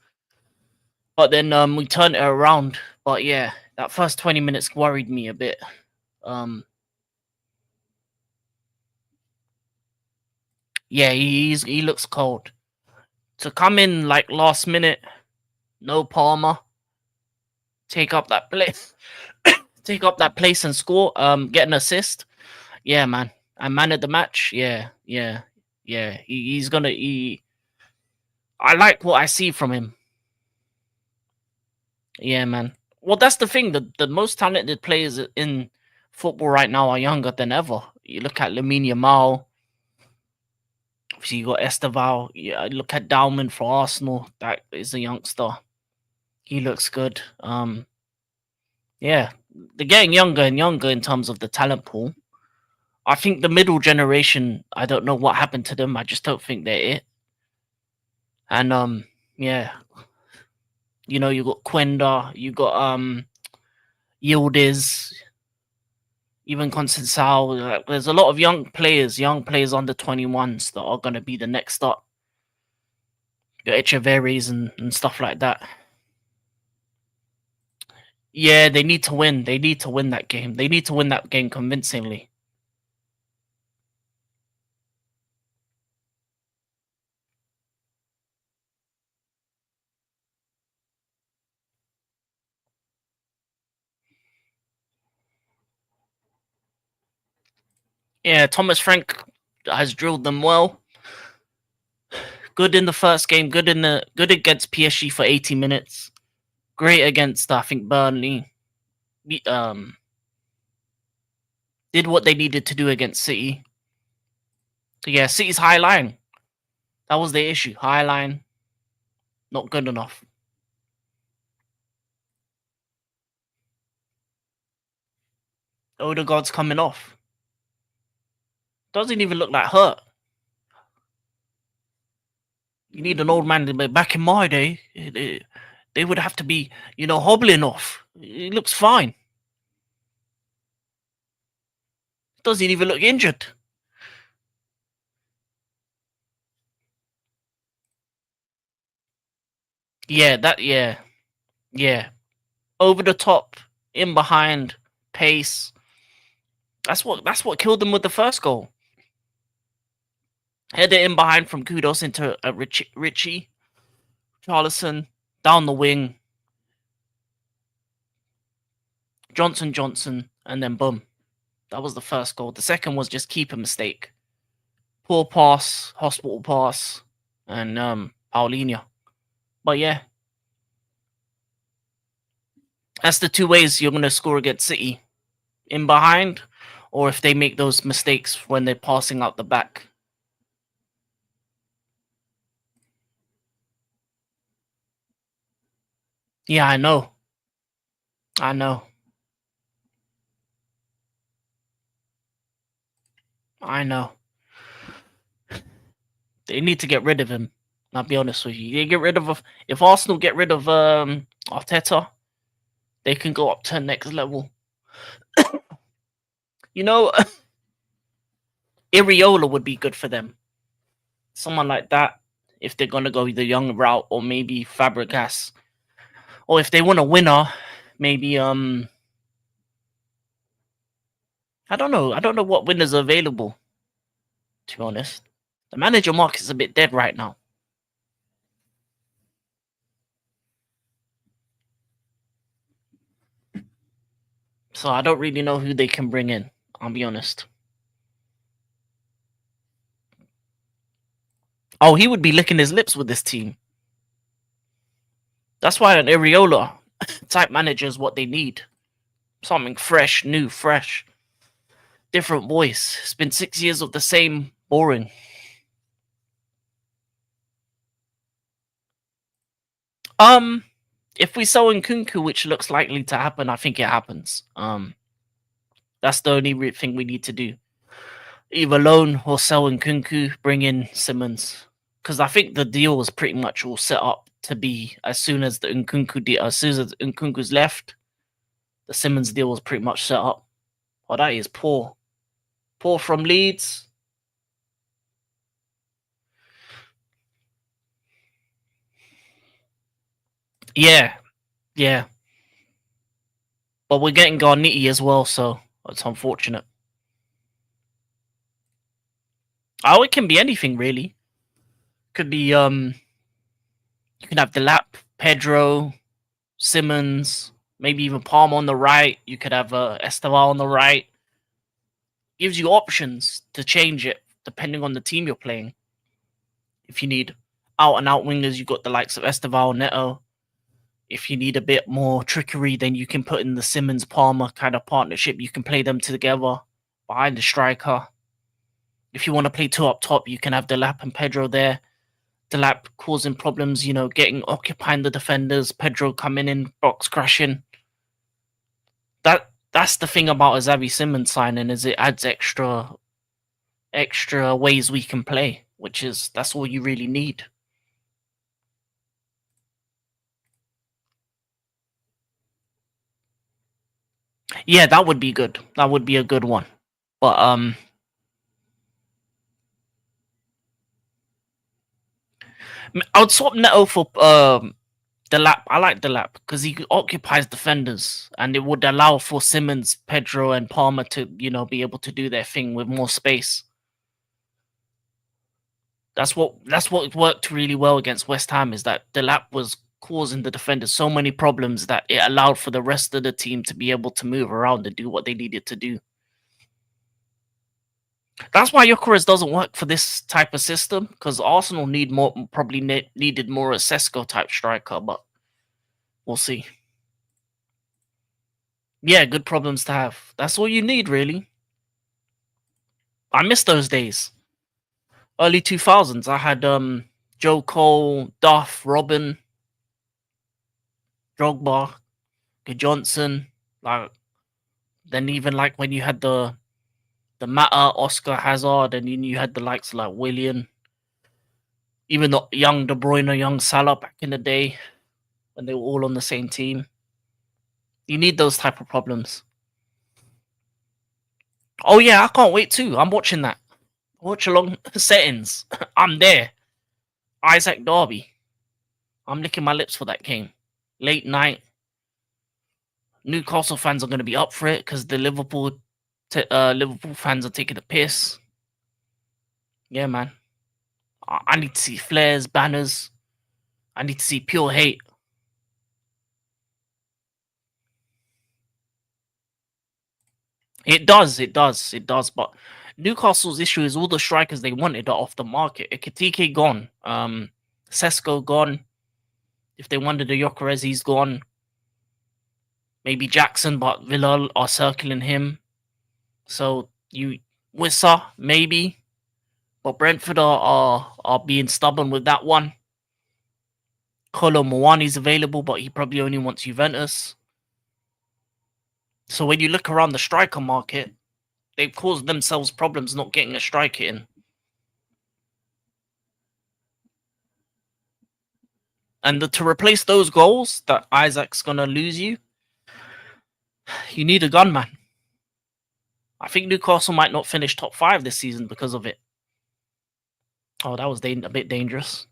but then we turned it around. But yeah, that first 20 minutes worried me a bit. Um yeah, he looks cold. To come in like last minute, no Palmer, take up that place, take up that place and score. Get an assist. Yeah, man. And man of the match. Yeah, yeah, yeah. He's gonna. I like what I see from him. Yeah, man. Well, that's the thing. The most talented players in football right now are younger than ever. You look at Lamine Yamal. Obviously, you got Esteval. Yeah, look at Dalman for Arsenal. That is a youngster. He looks good. Yeah, they're getting younger and younger in terms of the talent pool. I think the middle generation, I don't know what happened to them. I just don't think they're it. And yeah, you know, you got Quenda, you got Yildiz, even Constantine. There's a lot of young players under 21s that are gonna be the next up. Your Echeverries and stuff like that. Yeah, they need to win. They need to win that game. They need to win that game convincingly. Yeah, Thomas Frank has drilled them well. Good in the first game. Good against PSG for 80 minutes. Great against I think Burnley. Um, did what they needed to do against City. So yeah, City's high line. That was the issue. High line, not good enough. Odegaard's coming off. Doesn't even look like hurt. You need an old man. Back in my day, they would have to be, hobbling off. He looks fine. Doesn't even look injured. Yeah, yeah. Over the top, in behind, pace. That's what killed them with the first goal. Header in behind from Kudos into Richie Charlison down the wing. Johnson, and then boom. That was the first goal. The second was just keeper mistake. Poor pass, hospital pass, and Paulinho. But yeah, that's the two ways you're gonna score against City: in behind, or if they make those mistakes when they're passing out the back. Yeah, I know. I know. I know. They need to get rid of him. I'll be honest with you. They get rid of if Arsenal get rid of Arteta, they can go up to the next level. You know, Iriola would be good for them. Someone like that, if they're gonna go the young route, or maybe Fabregas, or if they want a winner, maybe I don't know. I don't know what winners are available. To be honest, the manager market is a bit dead right now. So I don't really know who they can bring in. I'll be honest. Oh, he would be licking his lips with this team. That's why an Iriola type manager is what they need. Something fresh, new, fresh, different voice. It's been 6 years of the same boring. If we sell Nkunku, which looks likely to happen, I think it happens. That's the only thing we need to do. Either loan or sell Nkunku, bring in Simmons, because I think the deal was pretty much all set up to be as soon as Nkunku's left, the Simmons deal was pretty much set up. Oh, that is poor. Poor from Leeds. Yeah, yeah. But we're getting Garniti as well, so it's unfortunate. Oh, it can be anything really. Could be you can have Delap, Pedro, Simmons, maybe even Palm on the right. You could have Esteval on the right. Gives you options to change it depending on the team you're playing. If you need out and out wingers, you've got the likes of Esteval, Neto. If you need a bit more trickery, then you can put in the Simmons Palmer kind of partnership. You can play them together behind the striker. If you want to play two up top, you can have Delap and Pedro there. Delap causing problems, getting occupying the defenders. Pedro coming in, box crashing. That's the thing about a Xavi Simmons signing, is it adds extra ways we can play, that's all you really need. Yeah, that would be good. That would be a good one. But I would swap Neto for Delap. I like Delap because he occupies defenders, and it would allow for Simmons, Pedro, and Palmer to be able to do their thing with more space. That's what worked really well against West Ham, is that Delap was causing the defenders so many problems that it allowed for the rest of the team to be able to move around and do what they needed to do. That's why Gyökeres doesn't work for this type of system, because Arsenal needed more a Sesko type striker, but we'll see. Yeah, good problems to have. That's all you need, really. I miss those days. Early 2000s, I had Joe Cole, Duff, Robin, Drogba, Johnson. Like, then even like when you had the the Mata, Oscar, Hazard, and you had the likes of like Willian, even the young De Bruyne, young Salah back in the day when they were all on the same team. You need those type of problems. Oh yeah, I can't wait too. I'm watching that. Watch along settings. I'm there. Isaac Derby. I'm licking my lips for that game. Late night. Newcastle fans are going to be up for it because the Liverpool fans are taking a piss. Yeah, man. I need to see flares, banners. I need to see pure hate. It does. But Newcastle's issue is all the strikers they wanted are off the market. Ekitike gone. Sesko gone. If they wanted a Gyökeres, he's gone. Maybe Jackson, but Villa are circling him. So you Wissa, maybe. But Brentford are being stubborn with that one. Kolo Muani's available, but he probably only wants Juventus. So when you look around the striker market, they've caused themselves problems not getting a striker in. And to replace those goals that Isaac's going to lose you need a gunman. I think Newcastle might not finish top 5 this season because of it. Oh, that was a bit dangerous.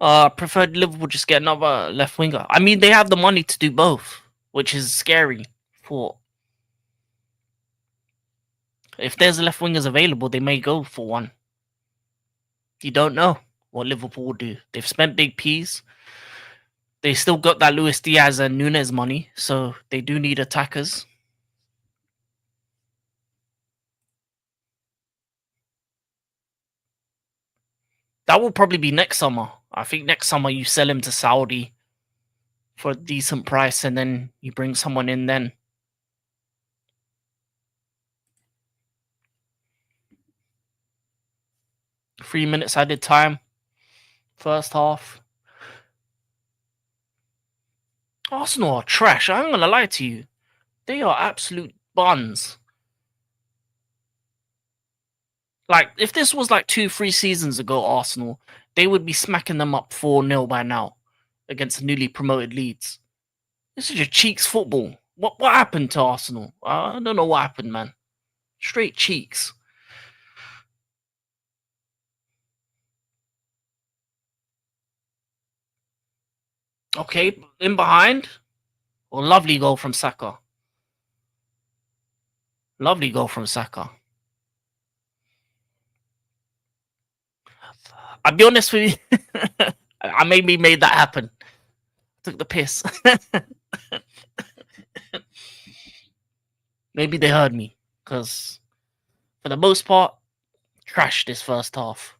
Preferred Liverpool just get another left winger. I mean, they have the money to do both, which is scary. If there's left wingers available, they may go for one. You don't know what Liverpool will do. They've spent big P's. They still got that Luis Diaz and Nunes money, so they do need attackers. That will probably be next summer. I think next summer you sell him to Saudi for a decent price, and then you bring someone in then. Three minutes added time. First half. Arsenal are trash. I'm going to lie to you. They are absolute buns. Like, if this was like 2-3 seasons ago, Arsenal, they would be smacking them up 4-0 by now against the newly promoted Leeds. This is just cheeks football. What happened to Arsenal? I don't know what happened, man. Straight cheeks. Okay, in behind. Oh, lovely goal from Saka. Lovely goal from Saka. I'll be honest with you. I maybe made that happen. Took the piss. Maybe they heard me. Because for the most part, trashed this first half.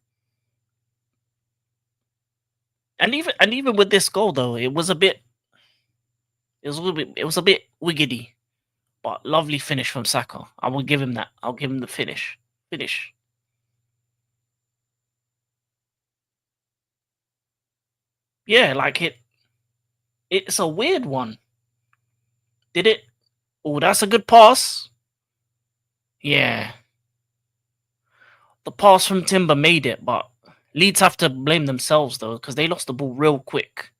And even with this goal though, it was a bit wiggity. But lovely finish from Saka. I will give him that. I'll give him the finish. Yeah, like it's a weird one. Did it? Oh, that's a good pass. Yeah. The pass from Timber made it, but Leeds have to blame themselves though, because they lost the ball real quick.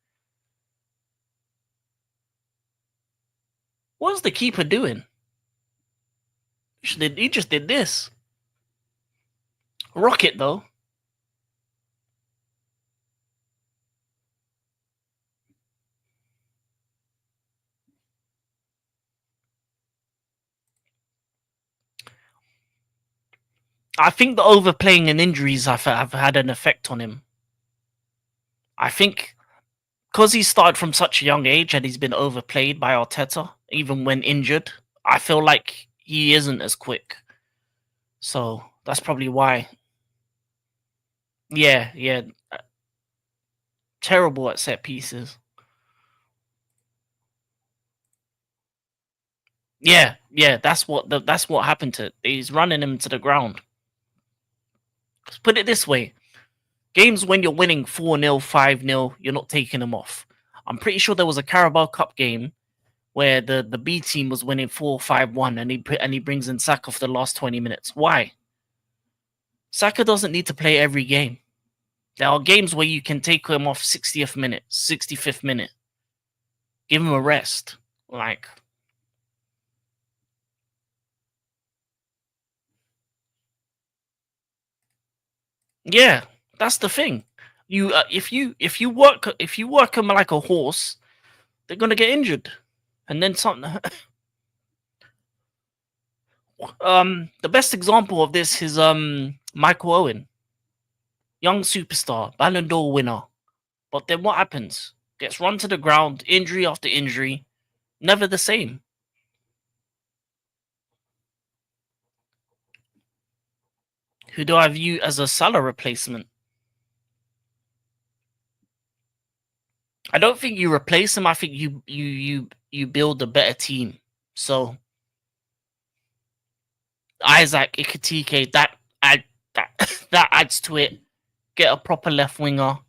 What was the keeper doing? He just did this. Rocket though. I think the overplaying and injuries have had an effect on him. I think because he started from such a young age and he's been overplayed by Arteta, even when injured, I feel like he isn't as quick. So that's probably why. Yeah. Terrible at set pieces. Yeah. That's what happened to it. He's running him to the ground. Let's put it this way: games when you're winning 4-0, 5-0, you're not taking them off. I'm pretty sure there was a Carabao Cup game where the B team was winning 4-5-1, and he brings in Saka for the last 20 minutes. Why? Saka doesn't need to play every game. There are games where you can take him off 60th minute, 65th minute, give him a rest. Like, yeah, that's the thing. You if you work him like a horse, they're gonna get injured, and then something. The best example of this is Michael Owen, young superstar, Ballon d'Or winner. But then what happens? Gets run to the ground, injury after injury, never the same. Who do I view as a Salah replacement? I don't think you replace him. I think you build a better team. So Isaac Ikatike, that adds to it. Get a proper left winger,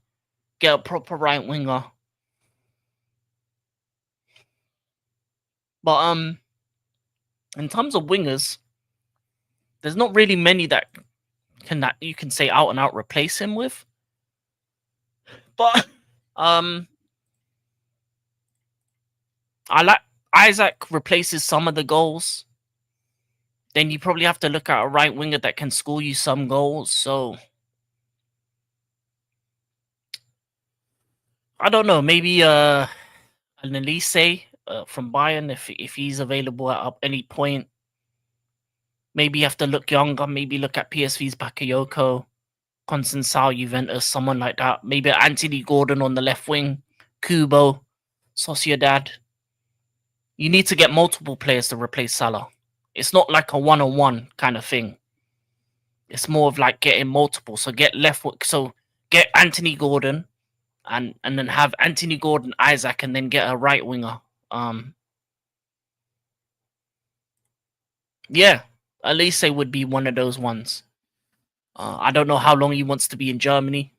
get a proper right winger. But in terms of wingers, there's not really many that you can say out and out replace him with. But I like Isaac replaces some of the goals. Then you probably have to look at a right winger that can score you some goals. So I don't know. Maybe an Elise from Bayern if he's available at any point. Maybe you have to look younger. Maybe look at PSV's Bakayoko, Conceição, Juventus, someone like that. Maybe Anthony Gordon on the left wing, Kubo, Sociedad. You need to get multiple players to replace Salah. It's not like a one-on-one kind of thing. It's more of like getting multiple. So get get Anthony Gordon, and then have Anthony Gordon, Isaac, and then get a right winger. Yeah, Elise would be one of those ones. I don't know how long he wants to be in Germany.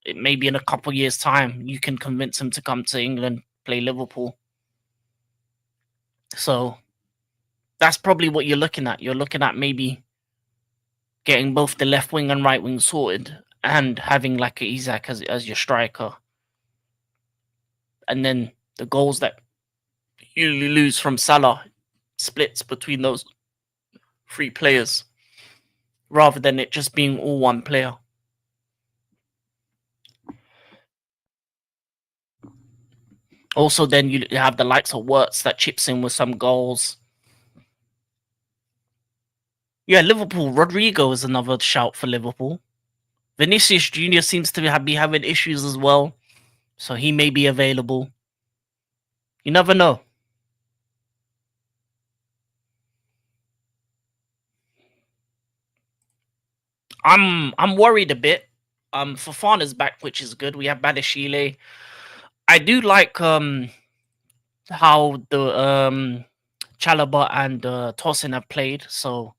It may be in a couple years' time you can convince him to come to England, play Liverpool. So that's probably what you're looking at. You're looking at maybe getting both the left wing and right wing sorted, and having like a Isaac as your striker. And then the goals that you lose from Salah splits between those three players, rather than it just being all one player. Also, then you have the likes of Wirtz that chips in with some goals. Yeah, Liverpool. Rodrigo is another shout for Liverpool. Vinicius Jr. seems to be having issues as well, so he may be available. You never know. I'm worried a bit. Fofana's back, which is good. We have Badashile. I do like how the Chalobah and Tosin have played, so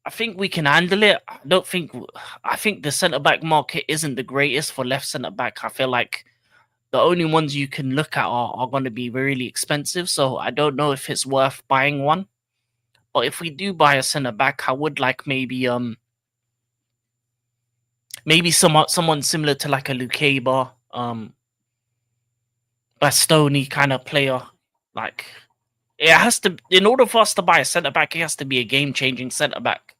I think we can handle it. I think the centre back market isn't the greatest for left centre back. I feel like the only ones you can look at are going to be really expensive, so I don't know if it's worth buying one. But if we do buy a centre back, I would like maybe someone similar to like a Lukeba, Bastoni kind of player. Like, it has to, in order for us to buy a centre back, it has to be a game changing centre back.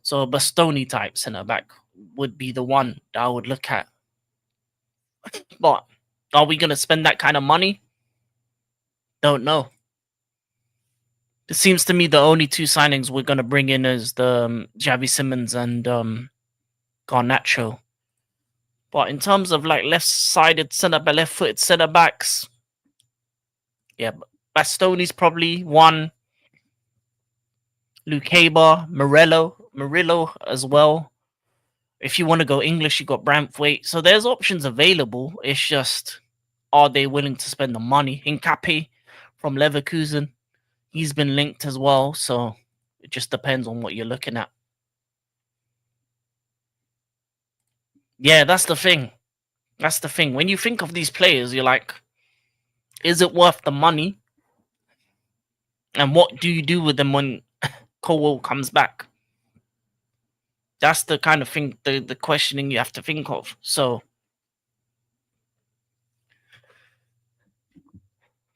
So a Bastoni type centre back would be the one that I would look at. But are we gonna spend that kind of money? Don't know. It seems to me the only two signings we're gonna bring in is the Javi Simmons and Garnacho. But in terms of like left-sided left-footed centre backs, yeah, Bastoni's probably one. Lukeba, Murillo as well. If you want to go English, you got Branthwaite. So there's options available. It's just, are they willing to spend the money? Hincapié from Leverkusen, he's been linked as well. So it just depends on what you're looking at. Yeah, that's the thing. That's the thing. When you think of these players, you're like, is it worth the money? And what do you do with them when Colwell comes back? That's the kind of thing, the questioning you have to think of. So,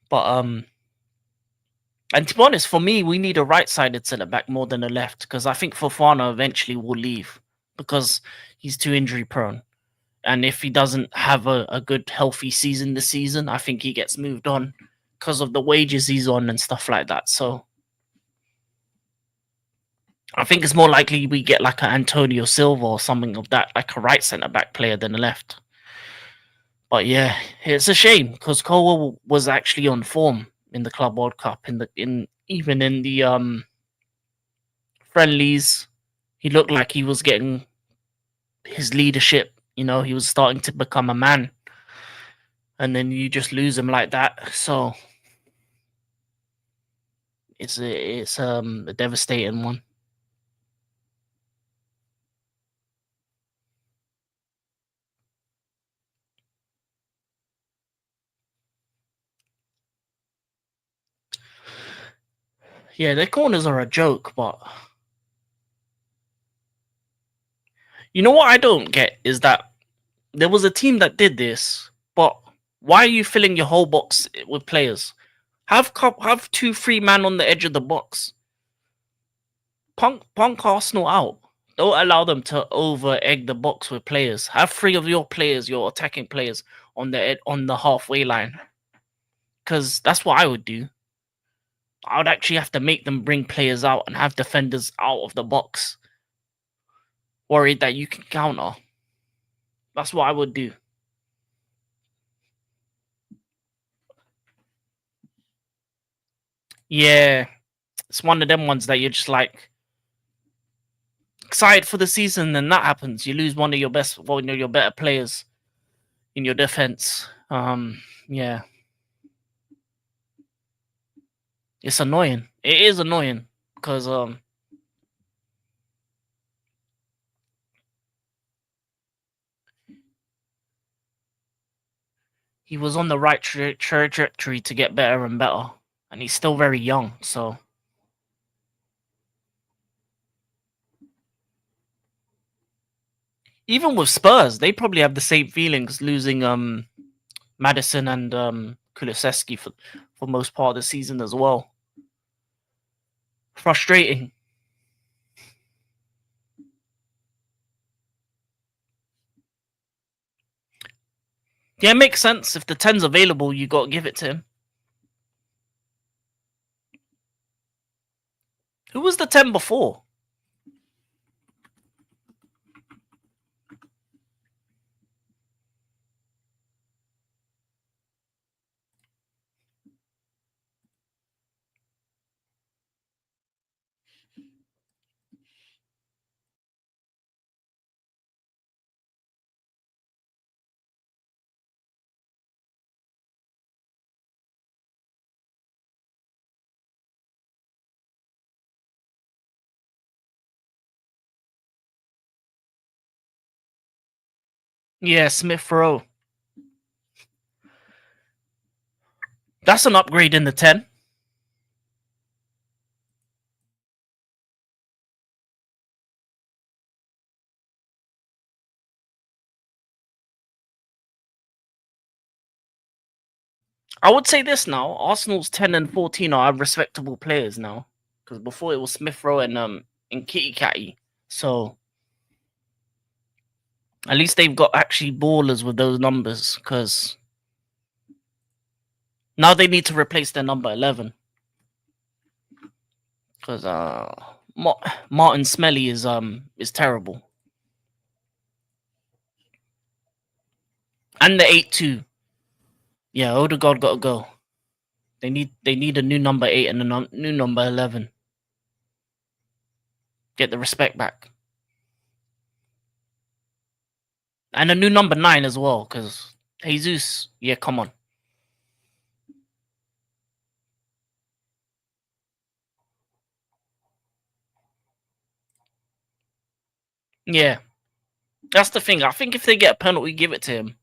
but and to be honest, for me, we need a right-sided centre back more than a left because I think Fofana eventually will leave because he's too injury prone. And if he doesn't have a good, healthy season this season, I think he gets moved on because of the wages he's on and stuff like that. So I think it's more likely we get like an Antonio Silva or something of that, like a right centre back player than a left. But yeah, it's a shame because Colwell was actually on form in the Club World Cup, in even in the friendlies. He looked like he was getting his leadership. You know, he was starting to become a man, and then you just lose him like that. So it's a devastating one. Yeah, their corners are a joke, but you know what I don't get is that there was a team that did this, but why are you filling your whole box with players? Have two free man on the edge of the box. Punk Arsenal out. Don't allow them to over egg the box with players. Have three of your players, your attacking players, on the halfway line. Because that's what I would do. I would actually have to make them bring players out and have defenders out of the box, worried that you can counter. That's what I would do. Yeah, it's one of them ones that you're just like excited for the season, and that happens. You lose one of your better players in your defense. Yeah, it's annoying. It is annoying because he was on the right trajectory to get better and better, and he's still very young. So even with Spurs, they probably have the same feelings losing Madison and Kulusevski for most part of the season as well. Frustrating. Yeah, it makes sense. If the 10's available, you got to give it to him. Who was the 10 before? Yeah, Smith Rowe. That's an upgrade in the 10. I would say this now: Arsenal's 10 and 14 are respectable players now, because before it was Smith Rowe and Kitty Catty. So at least they've got actually ballers with those numbers, because now they need to replace their number 11. Because Martin Smelly is terrible, and the 8-2. Yeah, Odegaard got to go. They need a new number 8 and a new number 11. Get the respect back, and a new number 9 as well. Because Jesus, yeah, come on. Yeah, that's the thing. I think if they get a penalty, give it to him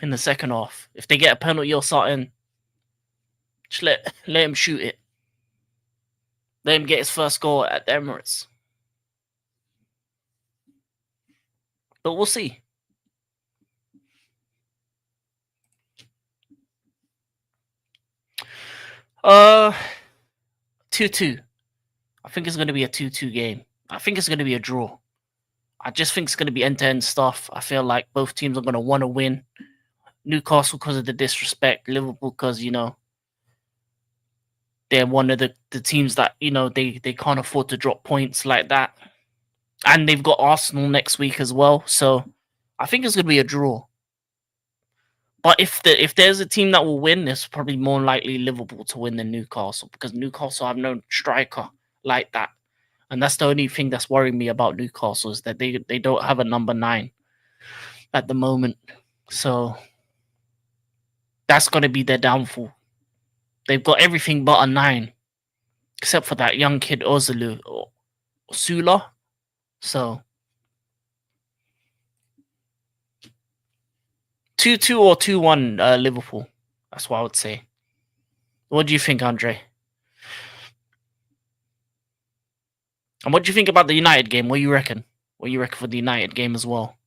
in the second half. If they get a penalty or something, Just let him shoot it. Let him get his first goal at the Emirates. But we'll see. Uh, 2-2. I think it's going to be a 2-2 game. I think it's going to be a draw. I just think it's going to be end-to-end stuff. I feel like both teams are going to want to win. Newcastle because of the disrespect. Liverpool because, they're one of the teams that, they can't afford to drop points like that. And they've got Arsenal next week as well. So I think it's going to be a draw. But if there's a team that will win, it's probably more likely Liverpool to win than Newcastle because Newcastle have no striker like that. And that's the only thing that's worrying me about Newcastle is that they don't have a number 9 at the moment. So that's going to be their downfall. They've got everything but a 9, except for that young kid Ozulu or Sula. So 2-2 or 2-1 Liverpool. That's what I would say. What do you think, Andre? And what do you think about the United game? What do you reckon? What do you reckon for the United game as well?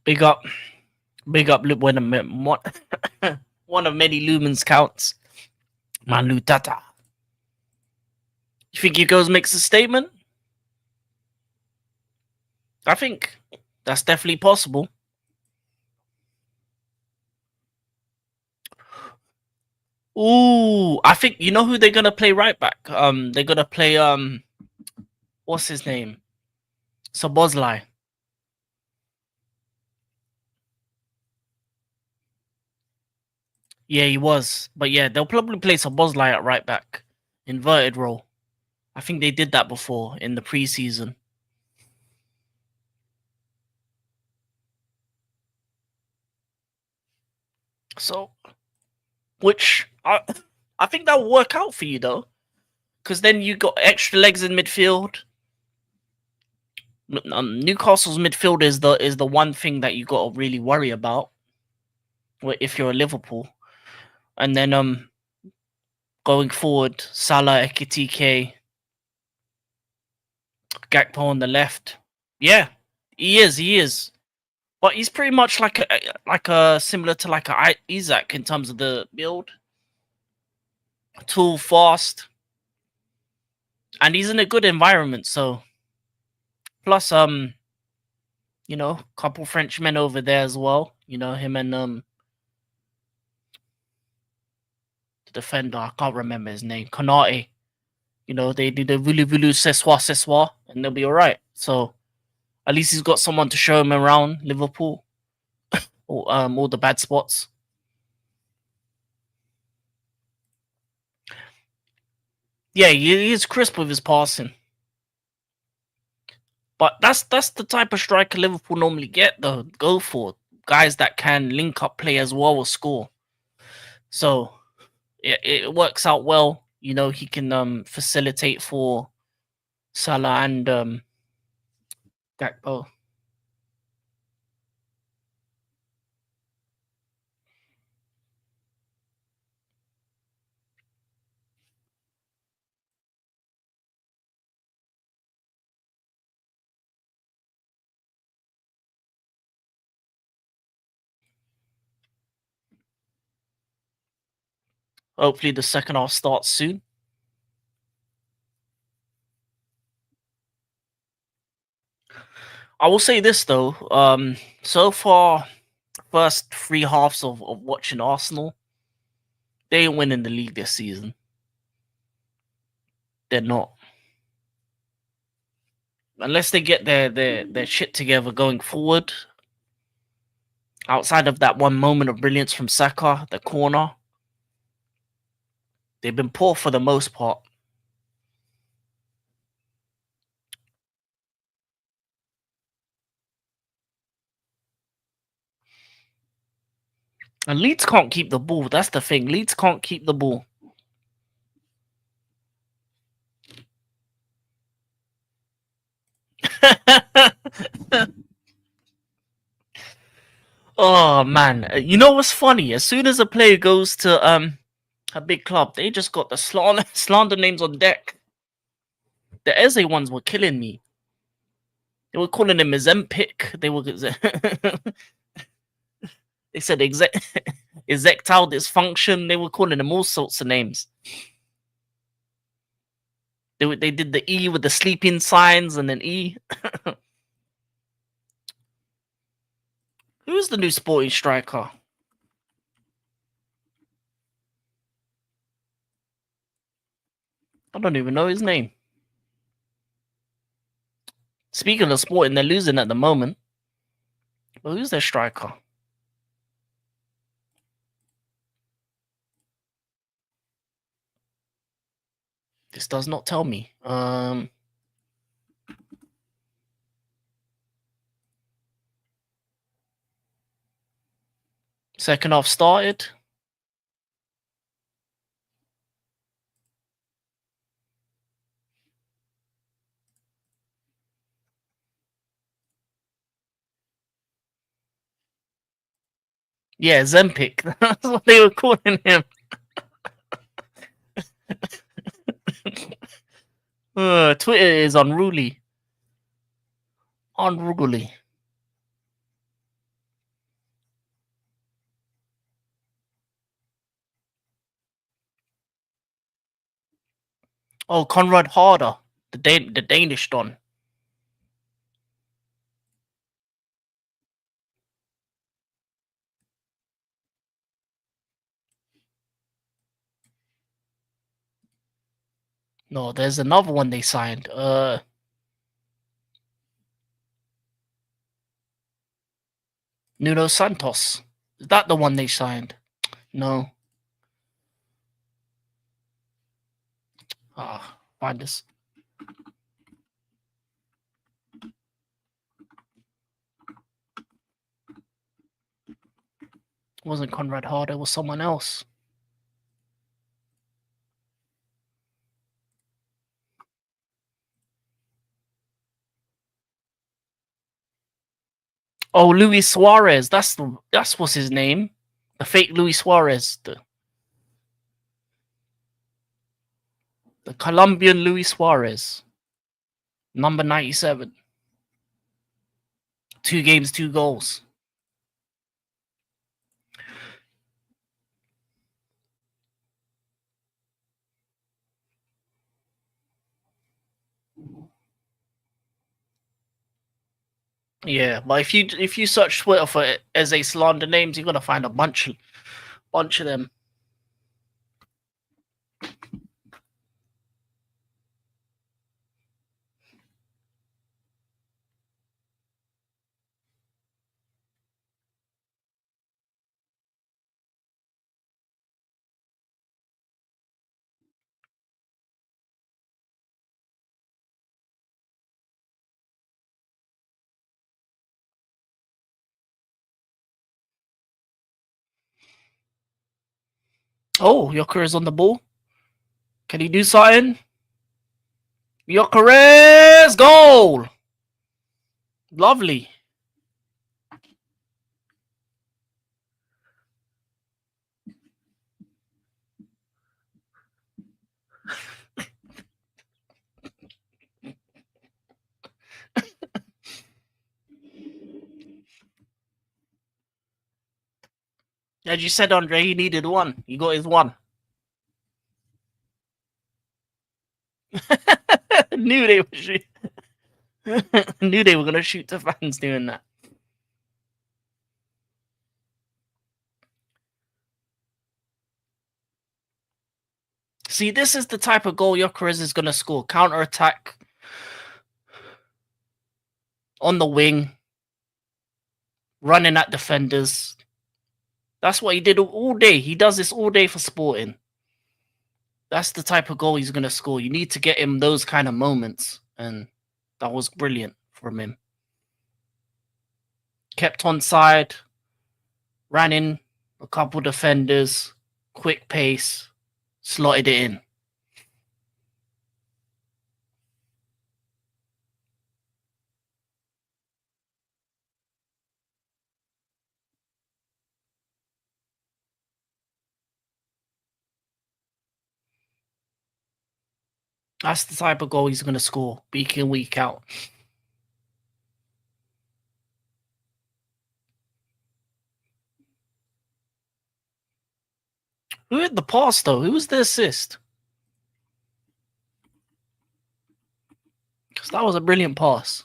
Big up, when one of many lumens counts. Manu Tata. You think he goes makes a statement? I think that's definitely possible. Ooh, I think you know who they're gonna play right back. They're gonna play what's his name? Sobozlai. Yeah, he was, but yeah, they'll probably play Sobozlai at right back, inverted role. I think they did that before in the preseason. So, which I think that will work out for you though, because then you got extra legs in midfield. Newcastle's midfield is the one thing that you got to really worry about if you're a Liverpool, and then going forward, Salah, Ekitike, Gakpo on the left. Yeah, he is. He is. But he's pretty much like a similar to like a Isaac in terms of the build, tall, fast, and he's in a good environment. So plus couple Frenchmen over there as well. Him and the defender, I can't remember his name, Konate. They do the vulu vulu seswa, and they'll be all right. So at least he's got someone to show him around Liverpool, or all the bad spots. Yeah, he is crisp with his passing. But that's the type of striker Liverpool normally go for guys that can link up play as well as score. So it works out well. He can facilitate for Salah and Gakpo. Hopefully the second half starts soon. I will say this though. So far, first three halves of watching Arsenal, they ain't winning the league this season. They're not. Unless they get their shit together going forward. Outside of that one moment of brilliance from Saka, the corner, they've been poor for the most part. And Leeds can't keep the ball. That's the thing. Leeds can't keep the ball. Oh man, you know what's funny? As soon as a player goes to a big club, they just got the slander names on deck. The Eze ones were killing me. They were calling him Zempic. They were they said erectile dysfunction. They were calling him all sorts of names. They did the E with the sleeping signs and then E. Who's the new Sporting striker? I don't even know his name. Speaking of Sporting, they're losing at the moment. But who's their striker? This does not tell me. Second half started. Yeah, Zempic. That's what they were calling him. Twitter is unruly. Unruly. Oh, Conrad Harder, the Danish Don. No, there's another one they signed. Nuno Santos. Is that the one they signed? No. Find this. It wasn't Conrad Harder, it was someone else. Oh, Luis Suarez. That's what's his name. The fake Luis Suarez. The Colombian Luis Suarez. Number 97. 2 games, 2 goals. Yeah, but if you search Twitter for it as a slander names, you're gonna find a bunch of them. Oh, Yoker is on the ball. Can he do something? Yoker's goal. Lovely. As you said, Andre, he needed one. He got his one. Knew they were. Knew they were gonna shoot the fans doing that. See, this is the type of goal Gyökeres is gonna score. Counter attack on the wing, running at defenders. That's what he did all day. He does this all day for Sporting. That's the type of goal he's gonna score. You need to get him those kind of moments, and that was brilliant from him. Kept on side, ran in a couple defenders, quick pace, slotted it in. That's the type of goal he's going to score week in, week out. Who hit the pass, though? Who was the assist? Because that was a brilliant pass.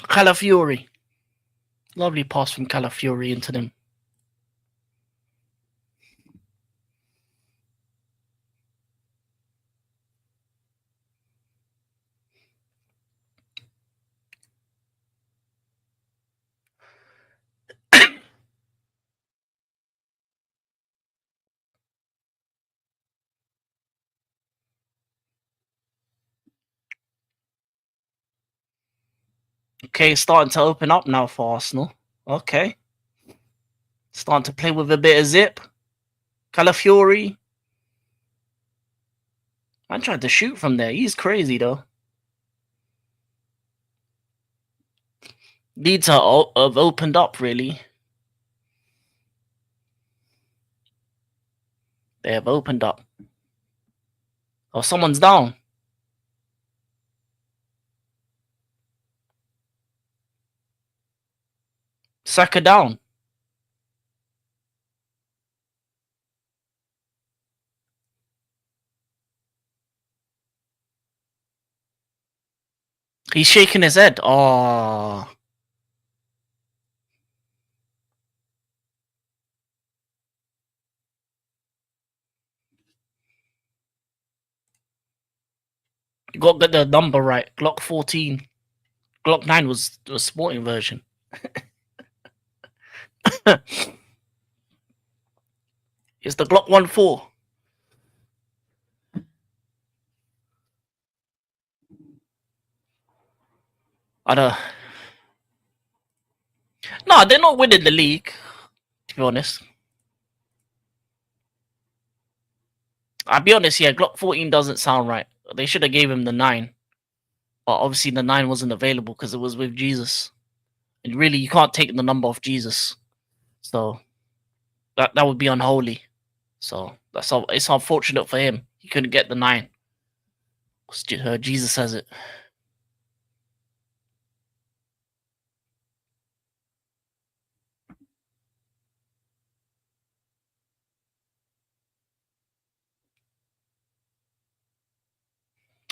Calafiori. Lovely pass from Calafiori into them. Okay, starting to open up now for Arsenal. Okay. Starting to play with a bit of zip. Calafiori. I tried to shoot from there. He's crazy, though. Leeds have opened up, really. They have opened up. Oh, someone's down. Saka down. He's shaking his head. Oh. You got to get the number right. Glock 14. Glock 9 was the sporting version. It's the Glock 14. I don't. No, they're not winning the league, to be honest. I'll be honest, yeah, Glock 14 doesn't sound right. They should have gave him the 9. But obviously the 9 wasn't available because it was with Jesus. And really, you can't take the number off Jesus. So that would be unholy. So it's unfortunate for him. He couldn't get the 9. Jesus has it.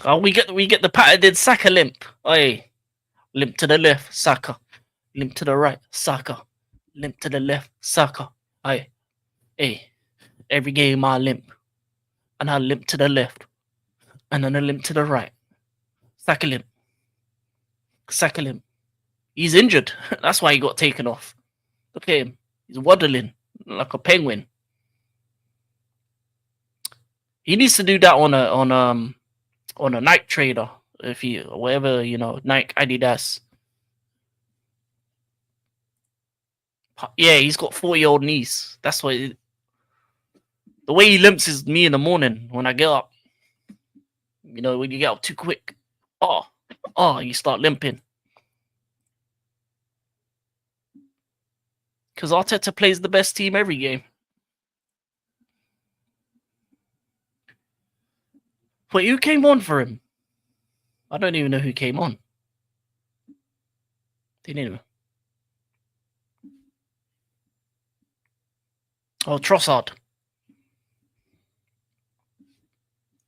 Oh, we get the patented Saka limp. Hey, limp to the left, Saka. Limp to the right, Saka. Limp to the left, Saka. Hey, every game I limp, and I limp to the left, and then I limp to the right. Saka limp. Saka limp. He's injured. That's why he got taken off. Look at him. He's waddling like a penguin. He needs to do that on a Nike trader, if he whatever Nike, Adidas. Yeah, he's got 4-year-old niece. That's why the way he limps is me in the morning when I get up. When you get up too quick, you start limping. Because Arteta plays the best team every game. Wait, who came on for him? I don't even know who came on. Didn't even. Oh, Trossard.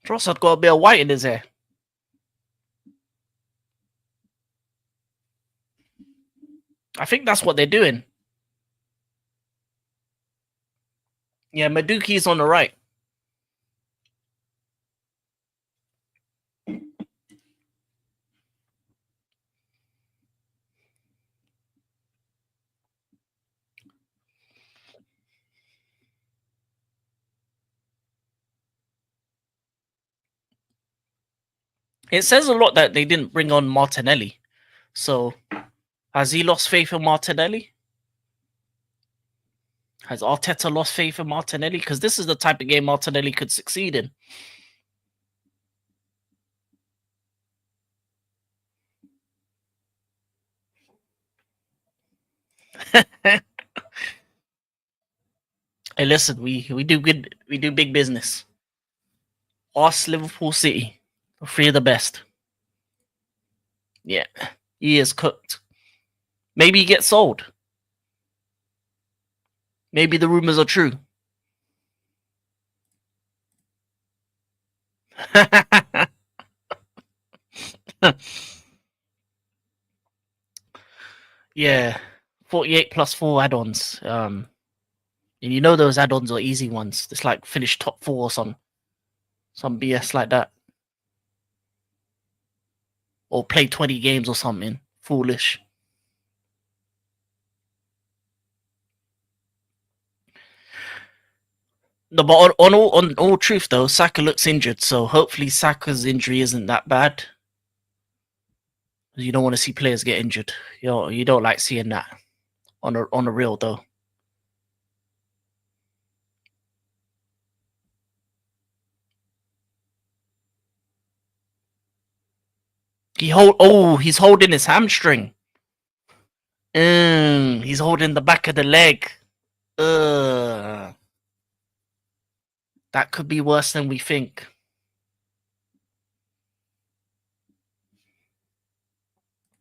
Trossard got a bit of white in his hair. I think that's what they're doing. Yeah, Maduki's on the right. It says a lot that they didn't bring on Martinelli. So, has he lost faith in Martinelli? Has Arteta lost faith in Martinelli? Because this is the type of game Martinelli could succeed in. Hey, listen, we do good. We do big business. Us, Liverpool City, three of the best. Yeah, he is cooked. Maybe he gets sold. Maybe the rumors are true. Yeah, 48 plus 4 add-ons. And you know those add-ons are easy ones. It's like finish top 4 or some BS like that, or play 20 games or something foolish. No, but on all truth though, Saka looks injured, so hopefully Saka's injury isn't that bad. You don't want to see players get injured. You don't like seeing that on a real though. He's holding his hamstring. He's holding the back of the leg. That could be worse than we think.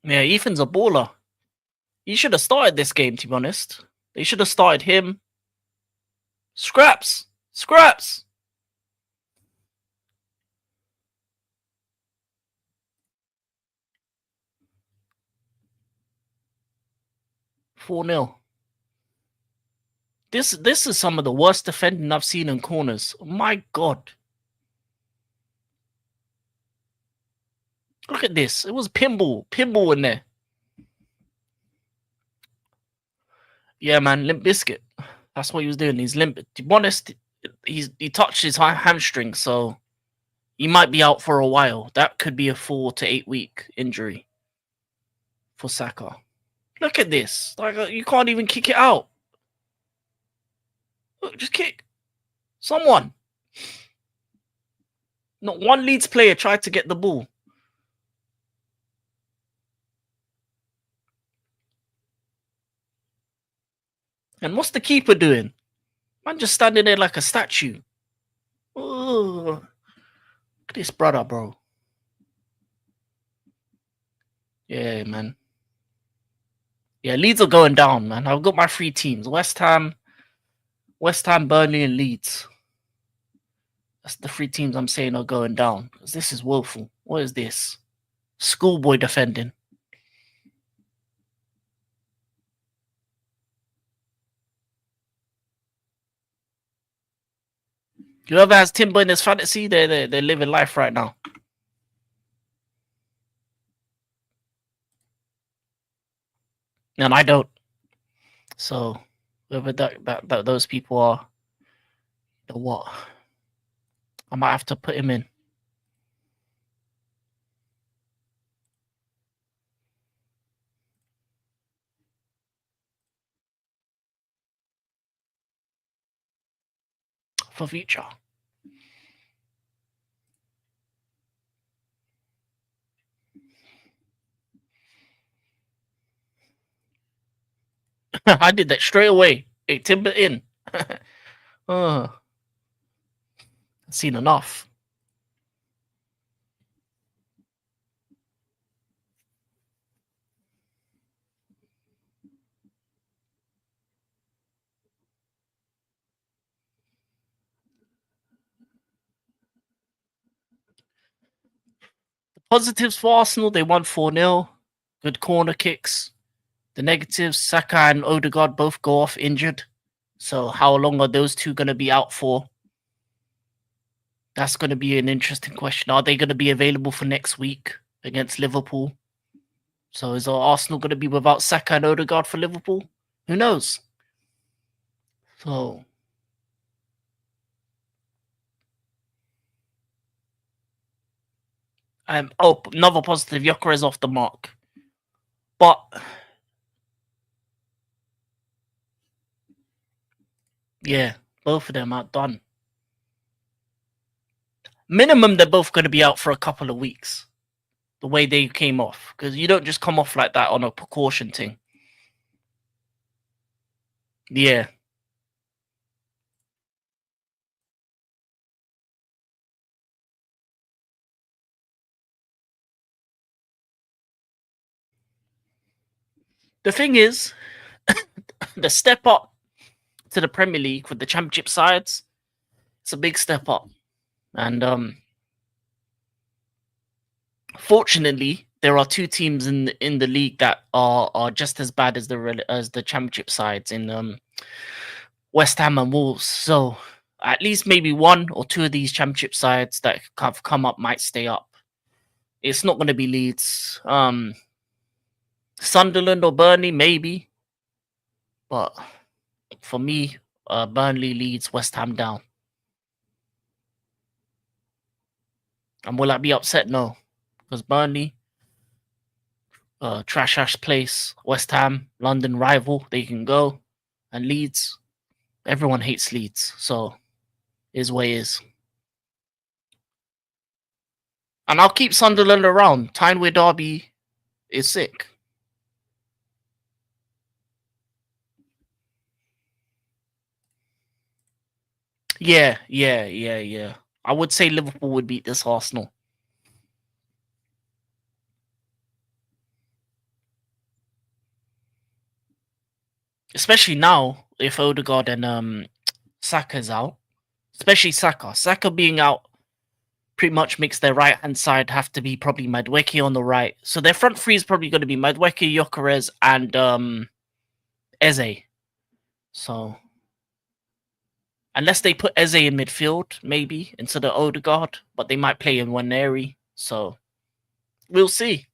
Yeah, Ethan's a baller. He should have started this game, to be honest. They should have started him. Scraps! Scraps! Four 0. This is some of the worst defending I've seen in corners. Oh my god. Look at this. It was pinball in there. Yeah, man, Limp Biscuit. That's what he was doing. He's limp. To be honest, he touched his hamstring, so he might be out for a while. That could be a 4 to 8 week injury for Saka. Look at this. Like you can't even kick it out. Look, just kick. Someone. Not one Leeds player tried to get the ball. And what's the keeper doing? Man just standing there like a statue. Oh, look at this brother, bro. Yeah, man. Yeah, Leeds are going down, man. I've got my 3 teams. West Ham, Burnley, and Leeds. That's the 3 teams I'm saying are going down. Because this is woeful. What is this? Schoolboy defending. Whoever has Timber in his fantasy, they're living life right now. And I don't. So whoever that those people are, the what? I might have to put him in. For future. I did that straight away. Hey, Timber in. I've seen enough. Positives for Arsenal, they won 4-0. Good corner kicks. The negatives, Saka and Odegaard both go off injured. So how long are those two going to be out for? That's going to be an interesting question. Are they going to be available for next week against Liverpool? So is Arsenal going to be without Saka and Odegaard for Liverpool? Who knows? So another positive, Gyökeres off the mark. But yeah, both of them outdone. Minimum, they're both going to be out for a couple of weeks. The way they came off, because you don't just come off like that on a precaution thing. Yeah. The thing is, the step up to the Premier League with the Championship sides, it's a big step up. And fortunately, there are two teams in the league that are just as bad as the Championship sides in West Ham and Wolves. So at least maybe one or two of these Championship sides that have come up might stay up. It's not going to be Leeds, Sunderland or Burnley, maybe. But for me, Burnley, Leeds, West Ham down. And will I be upset? No, because Burnley, trash ash place, West Ham, London rival, they can go, and Leeds, everyone hates Leeds, so is what it is. And I'll keep Sunderland around. Tyne-Way Derby is sick. Yeah. I would say Liverpool would beat this Arsenal. Especially now, if Odegaard and Saka's out. Especially Saka. Saka being out pretty much makes their right-hand side have to be probably Madueke on the right. So their front three is probably going to be Madueke, Gyökeres, and Eze. So unless they put Eze in midfield, maybe, instead of Odegaard, but they might play in Waneri. So we'll see.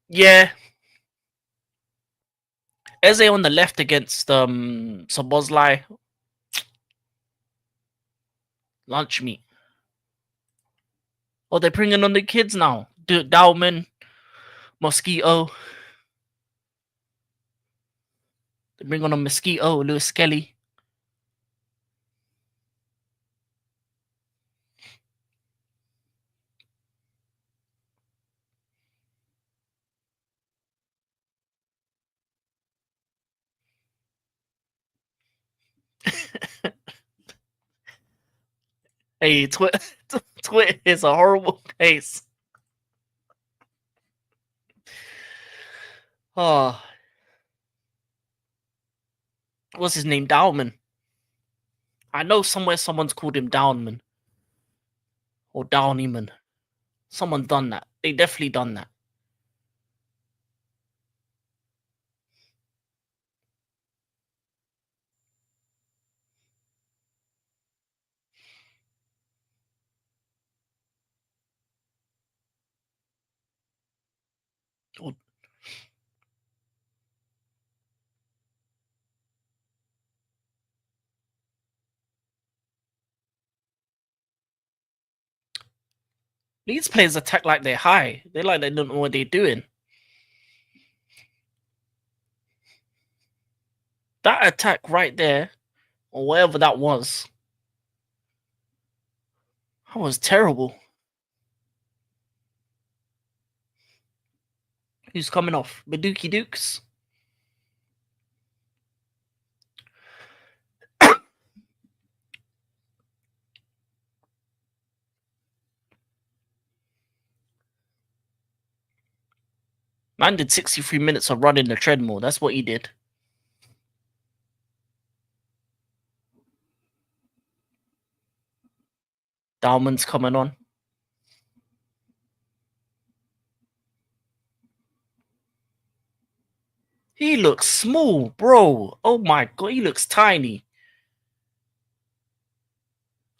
Yeah. Eze on the left against Szoboszlai. Lunch meat. Oh, they're bringing on the kids now. Dowman, Mosquito. They bring on a Mosquito, Lewis Skelly. Hey, Twitter is a horrible place. Oh, what's his name? Dowman. I know somewhere someone's called him Downman or Downeyman. Someone done that. They definitely done that. Leeds players attack like they're high. They like they don't know what they're doing. That attack right there, or whatever that was terrible. Who's coming off? Baduki Dukes? Man did 63 minutes of running the treadmill. That's what he did. Dalman's coming on. He looks small, bro. Oh my god, he looks tiny.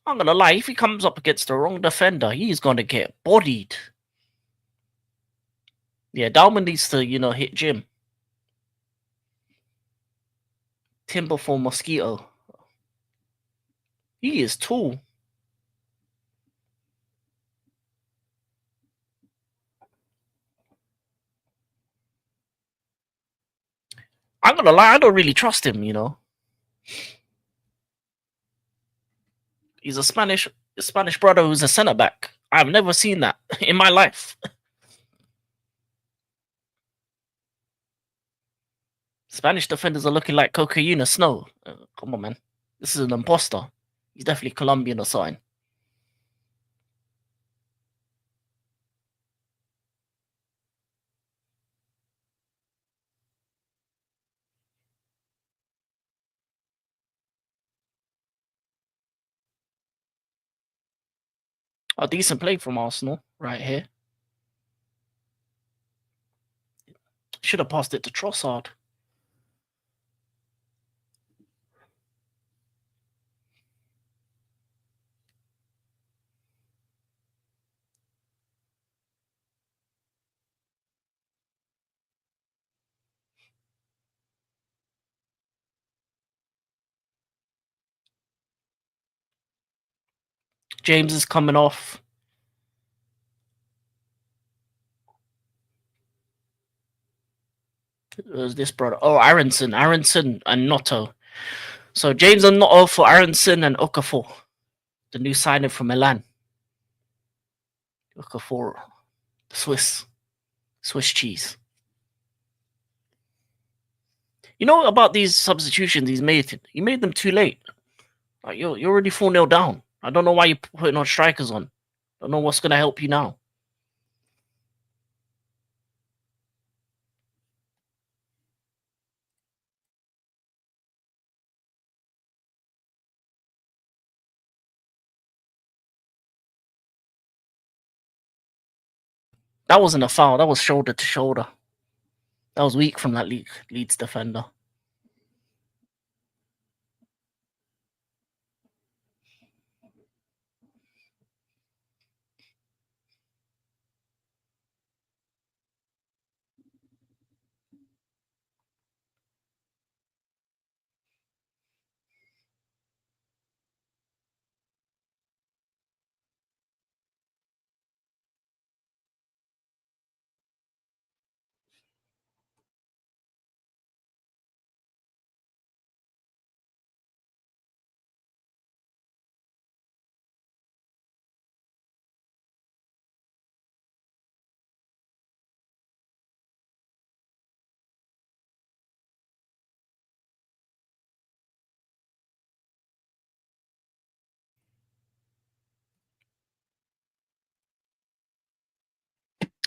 I'm gonna lie, if he comes up against the wrong defender, he's gonna get bodied. Yeah, Dalman needs to, hit gym. Timber for Mosquito. He is tall. I'm gonna lie, I don't really trust him. He's a Spanish brother who's a centre back. I've never seen that in my life. Spanish defenders are looking like Cocaine Snow. Come on, man. This is an imposter. He's definitely Colombian or something. A decent play from Arsenal right here. Should have passed it to Trossard. James is coming off. Who's this brother? Oh, Aronson and Notto. So James and Notto for Aronson and Okafor, the new signing from Milan. Okafor, the Swiss cheese. You know about these substitutions he's made? He made them too late. Like you're already 4-0 down. I don't know why you're putting on strikers on. I don't know what's gonna help you now. That wasn't a foul. That was shoulder to shoulder. That was weak from that Leeds defender.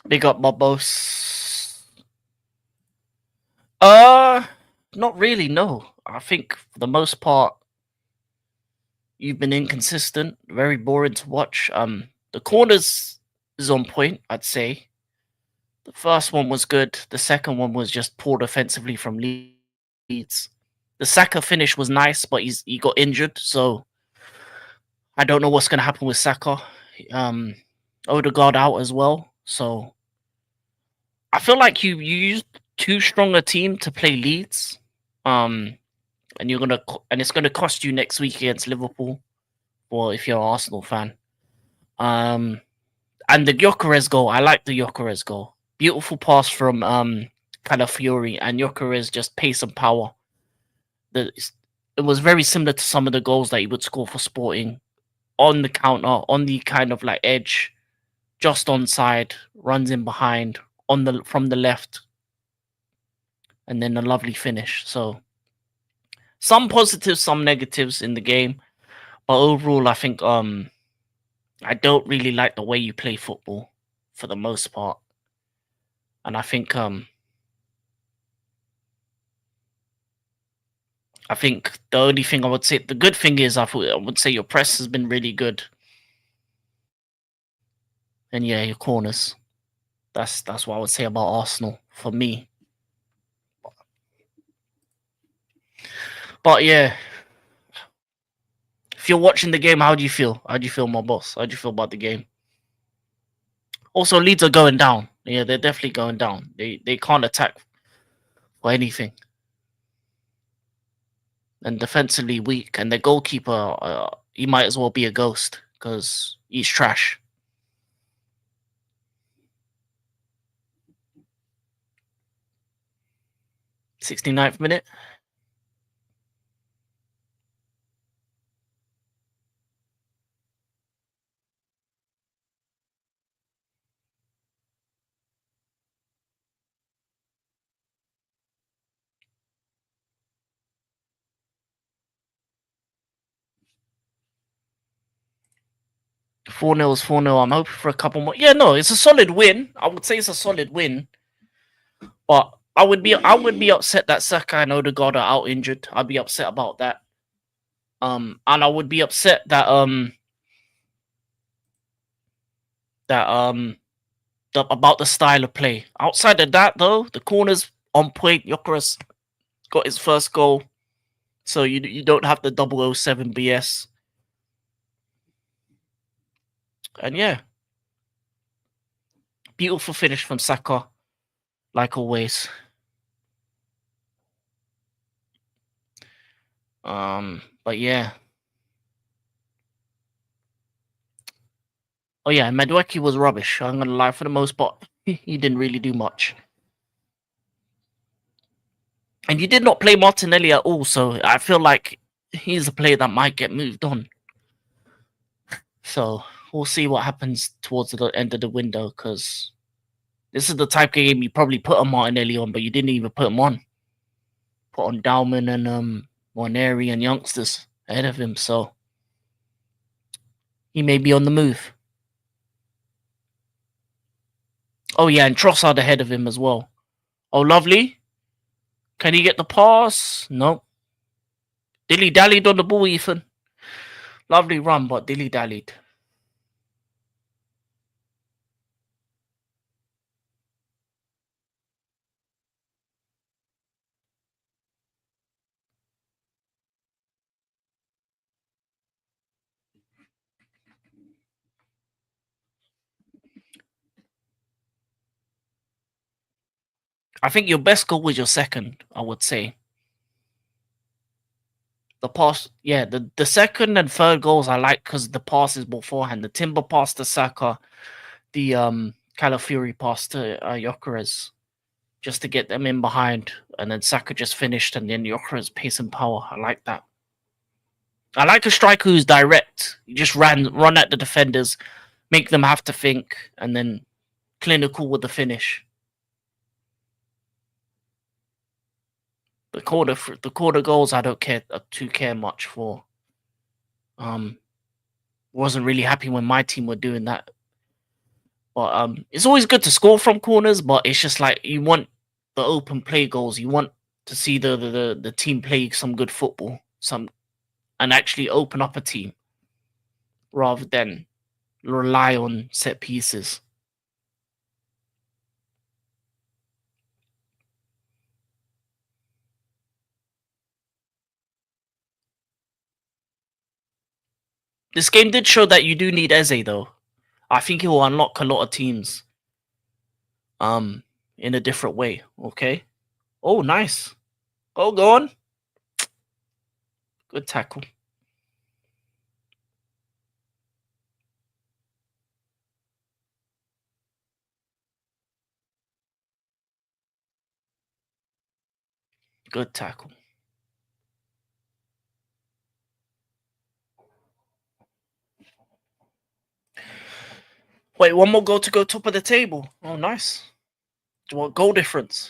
Big up my boss. Not really. No, I think for the most part you've been inconsistent, very boring to watch. The corners is on point, I'd say. The first one was good. The second one was just poor defensively from Leeds. The Saka finish was nice, but he got injured, so I don't know what's gonna happen with Saka. Um, Odegaard out as well, so I feel like you used too strong a team to play Leeds. Um, and it's gonna cost you next week against Liverpool, or if you're an Arsenal fan. Um, and the Gyökeres goal, I like the Gyökeres goal. Beautiful pass from Calafiori, and Gyökeres just pace and power. It was very similar to some of the goals that he would score for Sporting on the counter, on the kind of like edge, just onside, runs in behind from the left, and then a lovely finish. So some positives, some negatives in the game, but overall, I think I don't really like the way you play football for the most part, and I think the only thing I would say, the good thing is I would say your press has been really good. And yeah, your corners. That's what I would say about Arsenal for me. But yeah, if you're watching the game, how do you feel? How do you feel, my boss? How do you feel about the game? Also, Leeds are going down. Yeah, they're definitely going down. They can't attack for anything, and defensively weak. And the goalkeeper, he might as well be a ghost because he's trash. 69th minute. 4-0 is 4-0. I'm hoping for a couple more. Yeah, no, it's a solid win. I would say it's a solid win. But I would be upset that Saka and Odegaard are out injured. I'd be upset about that. And I would be upset that that about the style of play. Outside of that, though, the corners on point. Yokeres got his first goal, so you don't have the 007 BS. And yeah, beautiful finish from Saka, like always. But yeah. Oh yeah, Madueke was rubbish. I'm gonna lie, for the most part, he didn't really do much. And you did not play Martinelli at all, so I feel like he's a player that might get moved on. So we'll see what happens towards the end of the window, because this is the type of game you probably put a Martinelli on, but you didn't even put him on. Put on Dalman and Moneri and youngsters ahead of him, so he may be on the move. Oh yeah, and Trossard ahead of him as well. Oh, lovely. Can he get the pass? No. Dilly dallied on the ball, Ethan. Lovely run, but dilly dallied. I think your best goal was your second, I would say. The pass, yeah, the second and third goals I like because the passes beforehand. The Timber pass to Saka, the Calafiori pass to Gyökeres, just to get them in behind, and then Saka just finished, and then Gyökeres pace and power. I like that. I like a striker who's direct. You just run at the defenders, make them have to think, and then clinical with the finish. The quarter goals I don't care much for. Wasn't really happy when my team were doing that. But it's always good to score from corners, but it's just like you want the open play goals. You want to see the team play some good football, and actually open up a team rather than rely on set pieces. This game did show that you do need Eze though. I think it will unlock a lot of teams in a different way. Okay. Oh, nice. Oh, go on. Good tackle. Good tackle. Wait, one more goal to go top of the table. Oh, nice. What goal difference?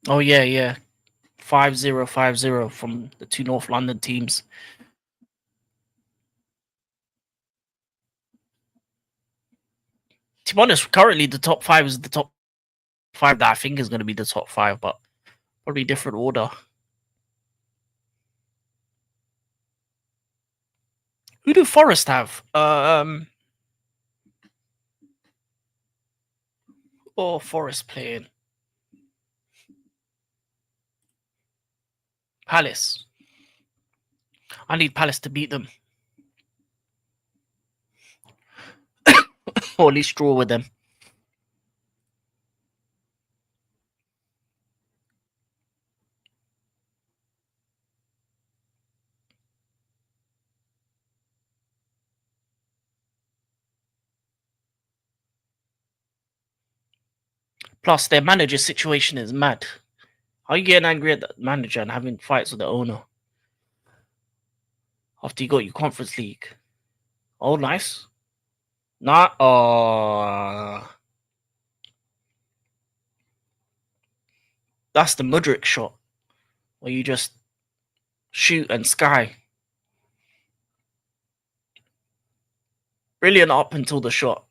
Oh yeah, yeah. 5-0, 5-0 from the two North London teams. To be honest, currently the top five is the top five that I think is going to be the top five, but probably different order. Who do Forest have? Or Forest playing Palace. I need Palace to beat them, or at least draw with them. Plus, their manager situation is mad. How are you getting angry at the manager and having fights with the owner after you got your Conference League? Oh, nice. Not. That's the Mudrick shot where you just shoot and sky. Brilliant up until the shot.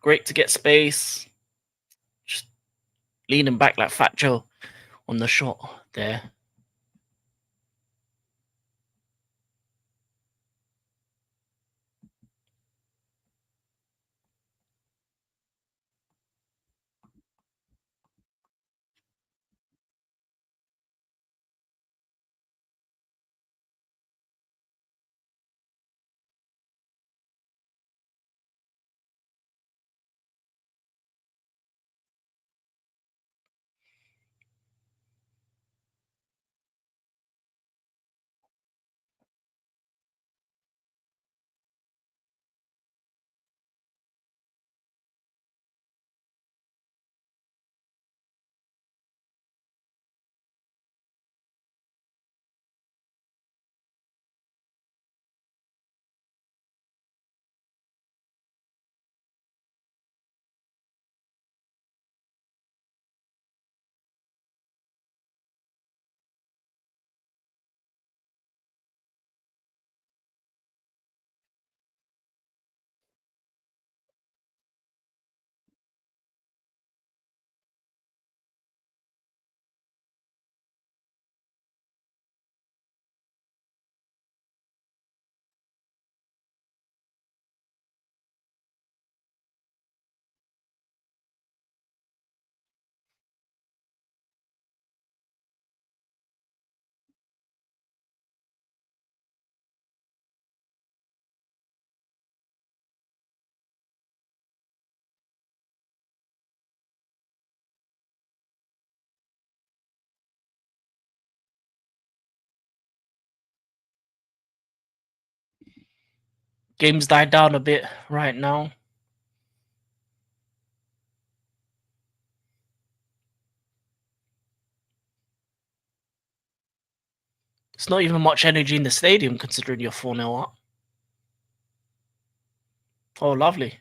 Great to get space. Just leaning back like Fat Joe on the shot there. Game's died down a bit right now. It's not even much energy in the stadium considering you're 4-0 up. Oh, lovely.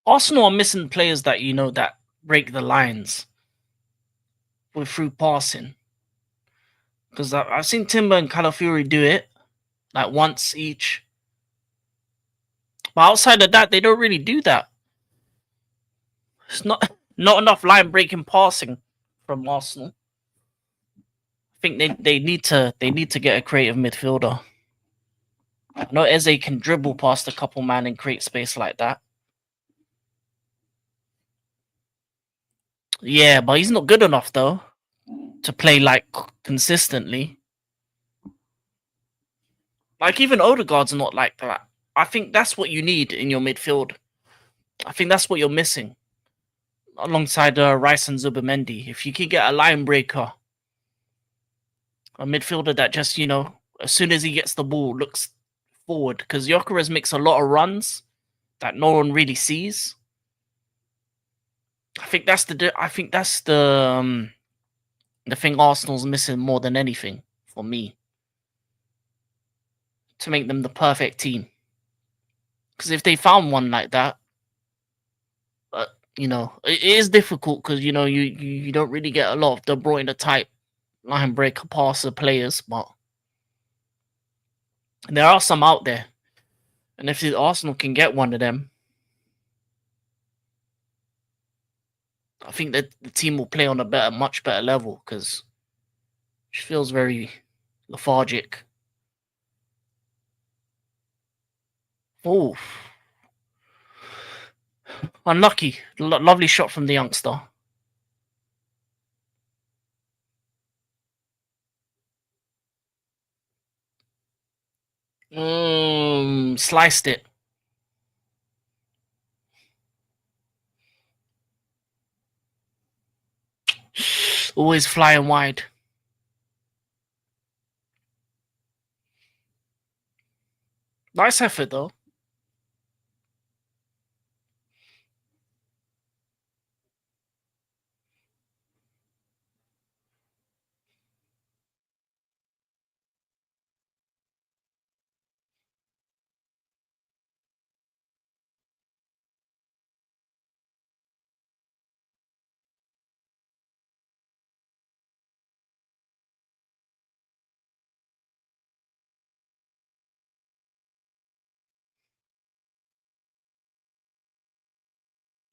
Arsenal are missing players that that break the lines with through passing. Because I've seen Timber and Calafiori do it like once each, but outside of that, they don't really do that. It's not enough line breaking passing from Arsenal. I think they need to get a creative midfielder. I know Eze can dribble past a couple man and create space like that. Yeah, but he's not good enough though to play like consistently. Like even Odegaard's not like that. I think that's what you need in your midfield. I think that's what you're missing alongside Rice and Zubimendi. If you can get a line breaker, a midfielder that just as soon as he gets the ball looks forward, because Gyökeres makes a lot of runs that no one really sees. I think that's the thing Arsenal's missing more than anything for me to make them the perfect team. Because if they found one like that, it is difficult because you don't really get a lot of De Bruyne type line breaker passer players, but there are some out there. And if the Arsenal can get one of them, I think that the team will play on a much better level because it feels very lethargic. Oh, unlucky. Lovely shot from the youngster. Sliced it. Always flying wide. Nice effort though.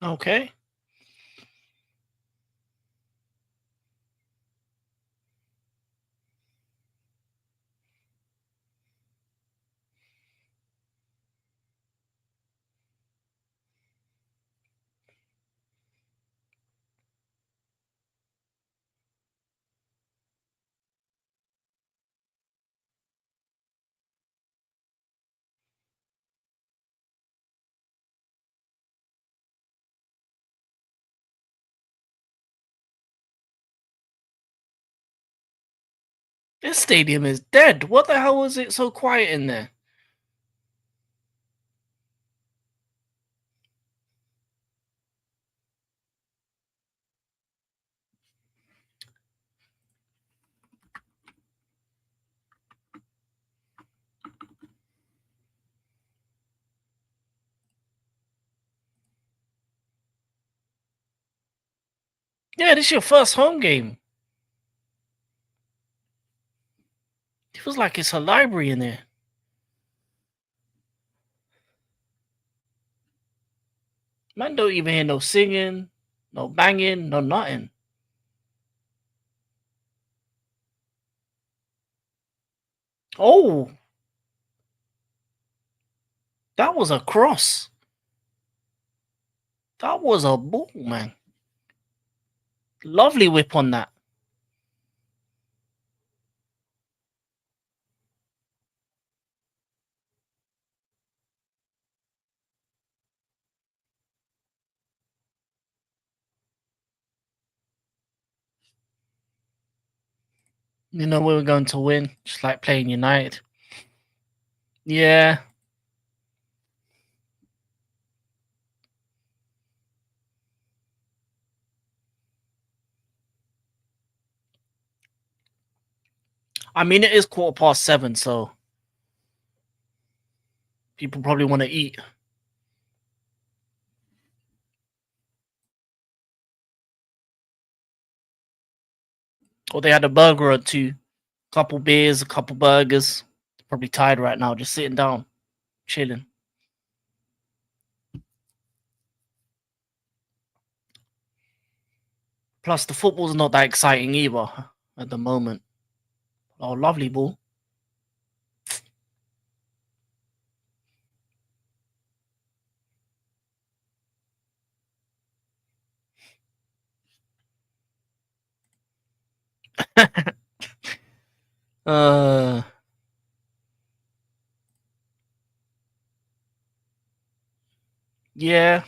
Okay. This stadium is dead. What the hell was it so quiet in there? Yeah, this is your first home game. It feels like it's a library in there. Man, don't even hear no singing, no banging, no nothing. Oh, that was a cross. That was a ball, man. Lovely whip on that. We were going to win, just like playing United. Yeah. I mean, it is 7:15, so people probably want to eat. Or they had a burger or two, couple beers, a couple burgers. Probably tired right now, just sitting down, chilling. Plus, the football's not that exciting either at the moment. Oh, lovely ball. uh, yeah,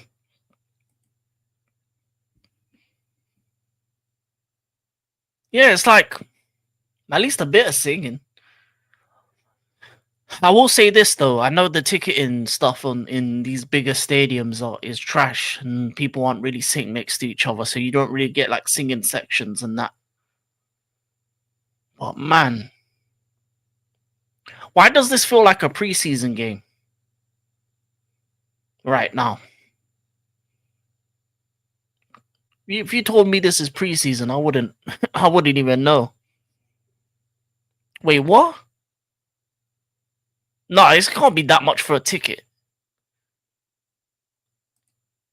yeah. It's like at least a bit of singing. I will say this though, I know the ticketing stuff on in these bigger stadiums is trash, and people aren't really sitting next to each other, so you don't really get like singing sections and that. But man, why does this feel like a preseason game right now? If you told me this is preseason, I wouldn't. I wouldn't even know. Wait, what? No, it can't be that much for a ticket.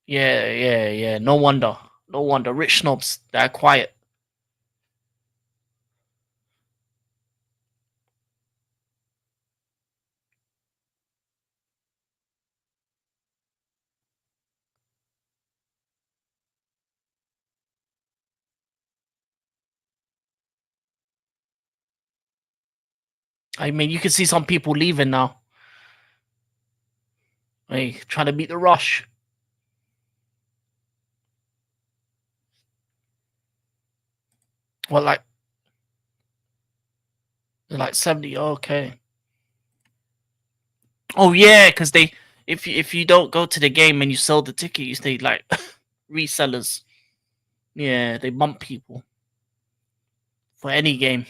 Yeah, yeah, yeah. No wonder. No wonder. Rich snobs, they're quiet. I mean, you can see some people leaving now. Hey, trying to beat the rush. Well, like 70. Okay. Oh yeah, because they if you don't go to the game and you sell the ticket, you stay like resellers. Yeah, they bump people for any game.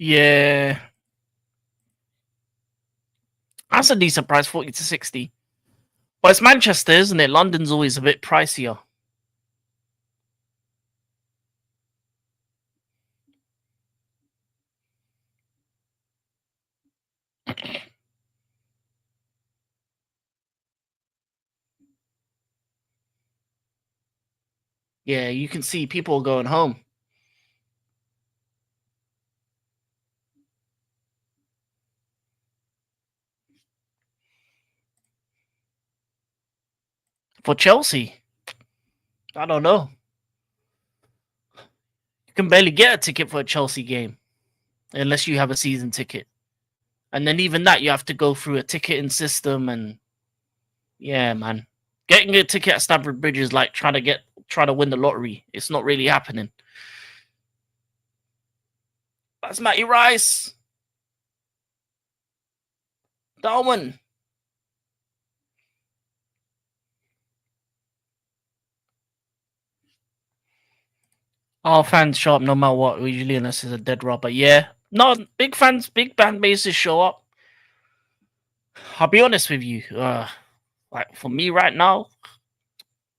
Yeah, that's a decent price, 40 to 60. But it's Manchester, isn't it? London's always a bit pricier. Yeah, you can see people going home for Chelsea. I don't know. You can barely get a ticket for a Chelsea game unless you have a season ticket, and then even that you have to go through a ticketing system. And yeah, man, getting a ticket at Stamford Bridge is like trying to win the lottery. It's not really happening. That's Matty Rice. Darwin. Our fans show up no matter what, usually, unless it's a dead rubber. Yeah. No, big fans, big fan bases show up. I'll be honest with you. Like for me right now,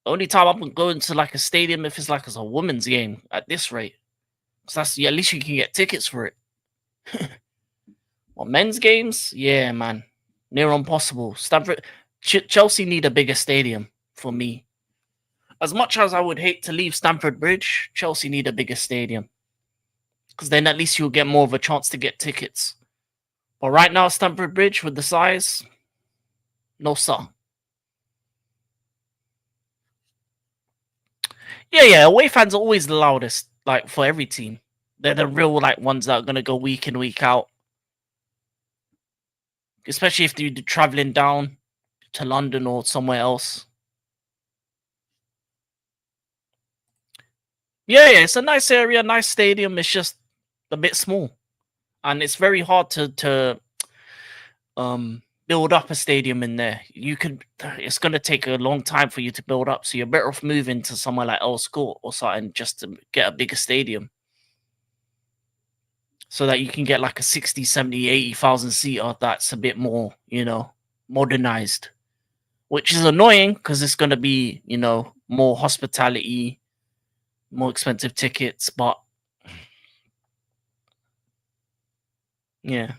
the only time I'm going to like a stadium if it's like as a women's game at this rate. Because that's at least you can get tickets for it. Well, men's games, yeah, man. Near impossible. Stamford Chelsea need a bigger stadium for me. As much as I would hate to leave Stamford Bridge, Chelsea need a bigger stadium. Because then at least you'll get more of a chance to get tickets. But right now, Stamford Bridge with the size, no sir. Yeah, yeah. Away fans are always the loudest, like for every team. They're the real like ones that are gonna go week in, week out. Especially if you're traveling down to London or somewhere else. Yeah, yeah, it's a nice area, nice stadium. It's just a bit small. And it's very hard to build up a stadium in there. It's gonna take a long time for you to build up. So you're better off moving to somewhere like Earls Court or something just to get a bigger stadium. So that you can get like a 60, 70, 80,000 seater that's a bit more, modernized. which is annoying because it's going to be, more hospitality, more expensive tickets. But yeah,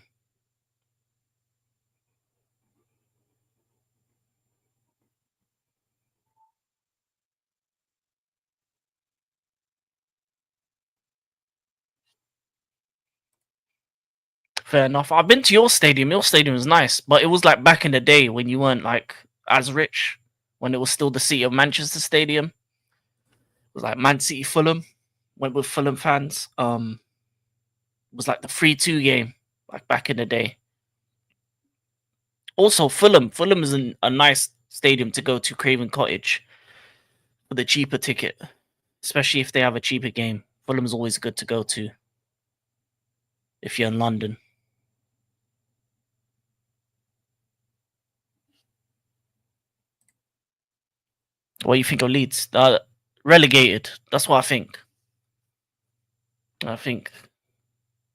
fair enough. I've been to your stadium. Your stadium is nice, but it was like back in the day when you weren't like as rich, when it was still the City of Manchester Stadium. It was like Man City Fulham. Went with Fulham fans. It was like the 3-2 game, like back in the day. Also, Fulham. Fulham is a nice stadium to go to, Craven Cottage, for the cheaper ticket, especially if they have a cheaper game. Fulham is always good to go to if you're in London. What do you think of Leeds? Relegated. That's what I think. I think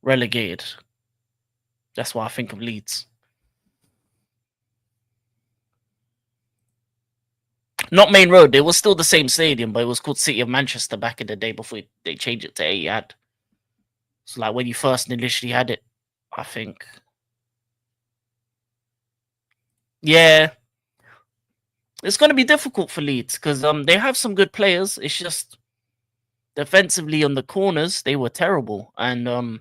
relegated. That's what I think of Leeds. Not Main Road. It was still the same stadium, but it was called City of Manchester back in the day before they changed it to Etihad. So like when you first initially had it, I think. Yeah, it's going to be difficult for Leeds because they have some good players. It's just defensively on the corners they were terrible, and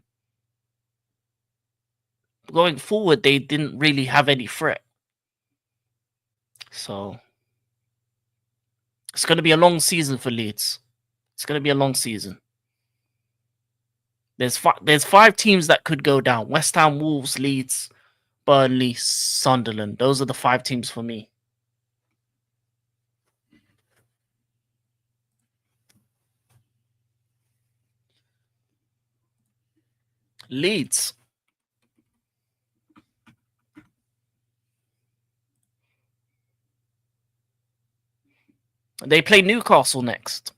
going forward they didn't really have any threat. So it's going to be a long season for Leeds. It's going to be a long season. There's five teams that could go down: West Ham, Wolves, Leeds, Burnley, Sunderland. Those are the five teams for me. Leeds. They play Newcastle next.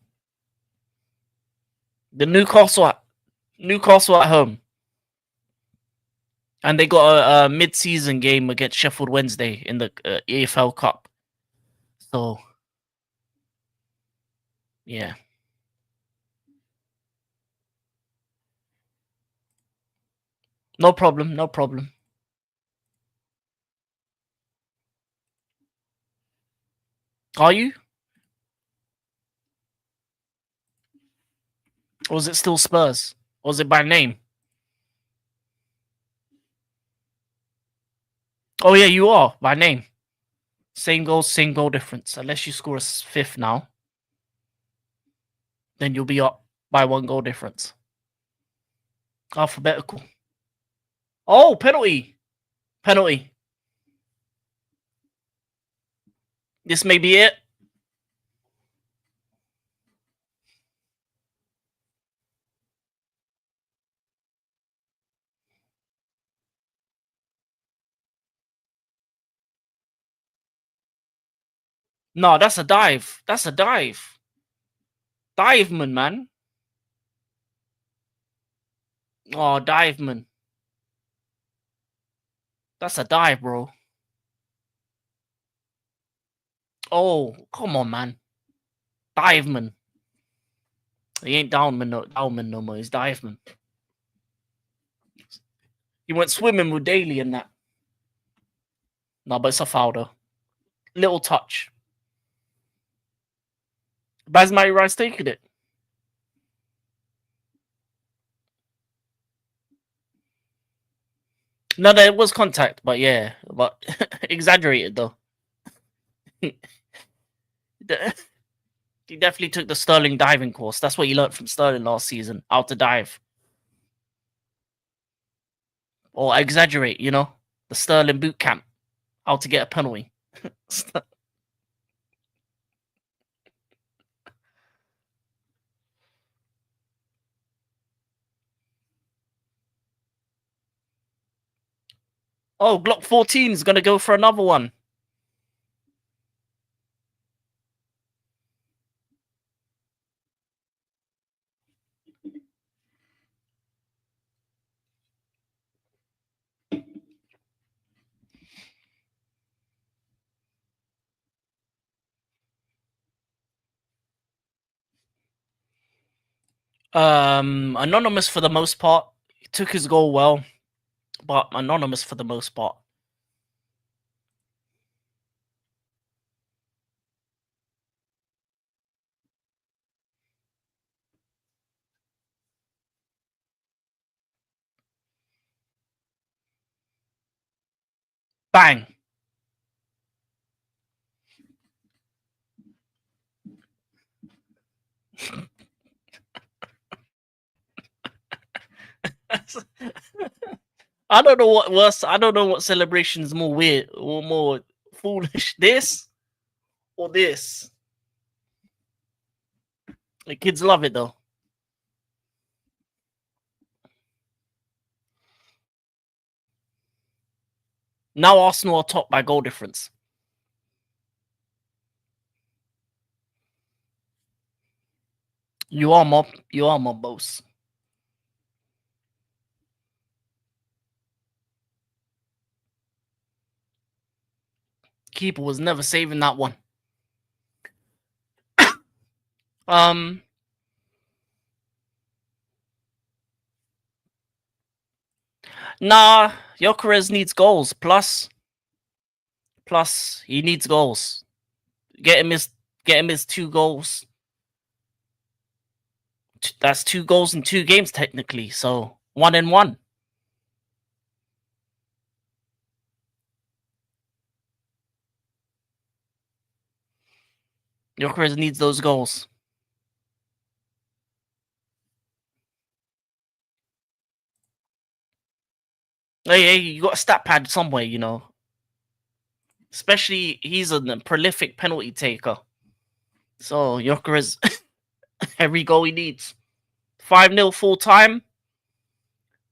The Newcastle at home, and they got a mid-season game against Sheffield Wednesday in the EFL Cup. So yeah, no problem, no problem. Are you? Or is it still Spurs? Or is it by name? Oh yeah, you are by name. Same goal difference. Unless you score a fifth now, then you'll be up by 1 goal difference. Alphabetical. Oh, penalty. Penalty. This may be it. No, that's a dive. That's a dive. Diveman, man. Oh, diveman. That's a dive, bro. Oh, come on, man. Diveman. He ain't downman no more. He's diveman. He went swimming with Daly and that. No, but it's a foul though. Little touch. Basmati Rice taking it. No, there was contact, but yeah, but exaggerated though. He definitely took the Sterling diving course. That's what he learned from Sterling last season. How to dive or exaggerate. The Sterling boot camp. How to get a penalty. Oh, Glock 14 is gonna go for another one. Anonymous for the most part. He took his goal well, but anonymous for the most part. Bang. I don't know what worse. I don't know what celebration is more weird or more foolish. This or this. The kids love it though. Now Arsenal are top by goal difference. You are my boss. Keeper was never saving that one. Um, nah, Gyökeres needs goals. Plus, he needs goals. Get him his 2 goals. That's 2 goals in 2 games technically. So 1 and 1. Gyökeres needs those goals. Hey, you got a stat pad somewhere, you know. Especially he's a prolific penalty taker. So Gyökeres, every goal he needs. 5-0 full time.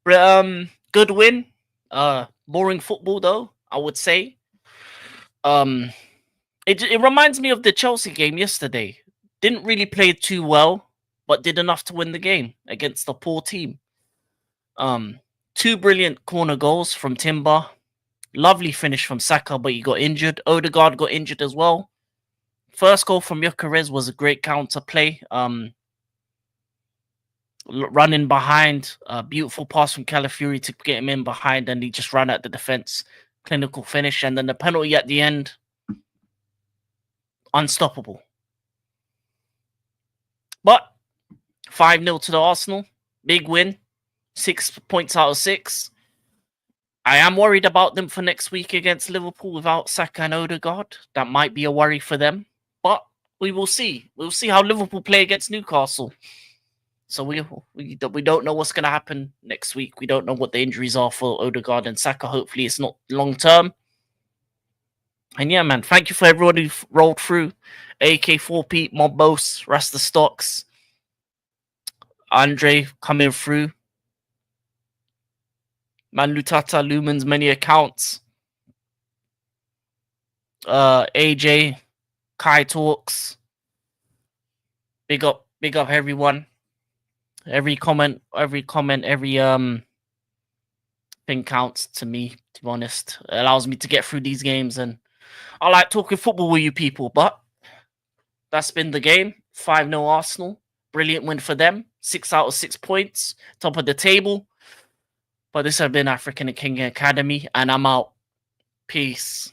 Good win. Boring football though, I would say. It reminds me of the Chelsea game yesterday. Didn't really play too well, but did enough to win the game against a poor team. 2 brilliant corner goals from Timber. Lovely finish from Saka, but he got injured. Odegaard got injured as well. First goal from Gyökeres was a great counter play. Running behind, beautiful pass from Calafiori to get him in behind, and he just ran at the defense. Clinical finish, and then the penalty at the end, unstoppable. But 5-0 to the Arsenal, big win, 6 points out of 6. I am worried about them for next week against Liverpool without Saka and Odegaard. That might be a worry for them, but we will see. We'll see how Liverpool play against Newcastle. So we don't know what's going to happen next week. We don't know what the injuries are for Odegaard and Saka. Hopefully it's not long term. And yeah, man, thank you for everyone who rolled through. AK4P, Mobbos, Rasta Stocks, Andre coming through. Manlutata, Lumens, many accounts. AJ, Kai Talks. Big up everyone. Every comment, every thing counts to me, to be honest. It allows me to get through these games, and I like talking football with you people, but that's been the game. 5-0 Arsenal. Brilliant win for them. 6 out of 6 points. Top of the table. But this has been African and King Academy, and I'm out. Peace.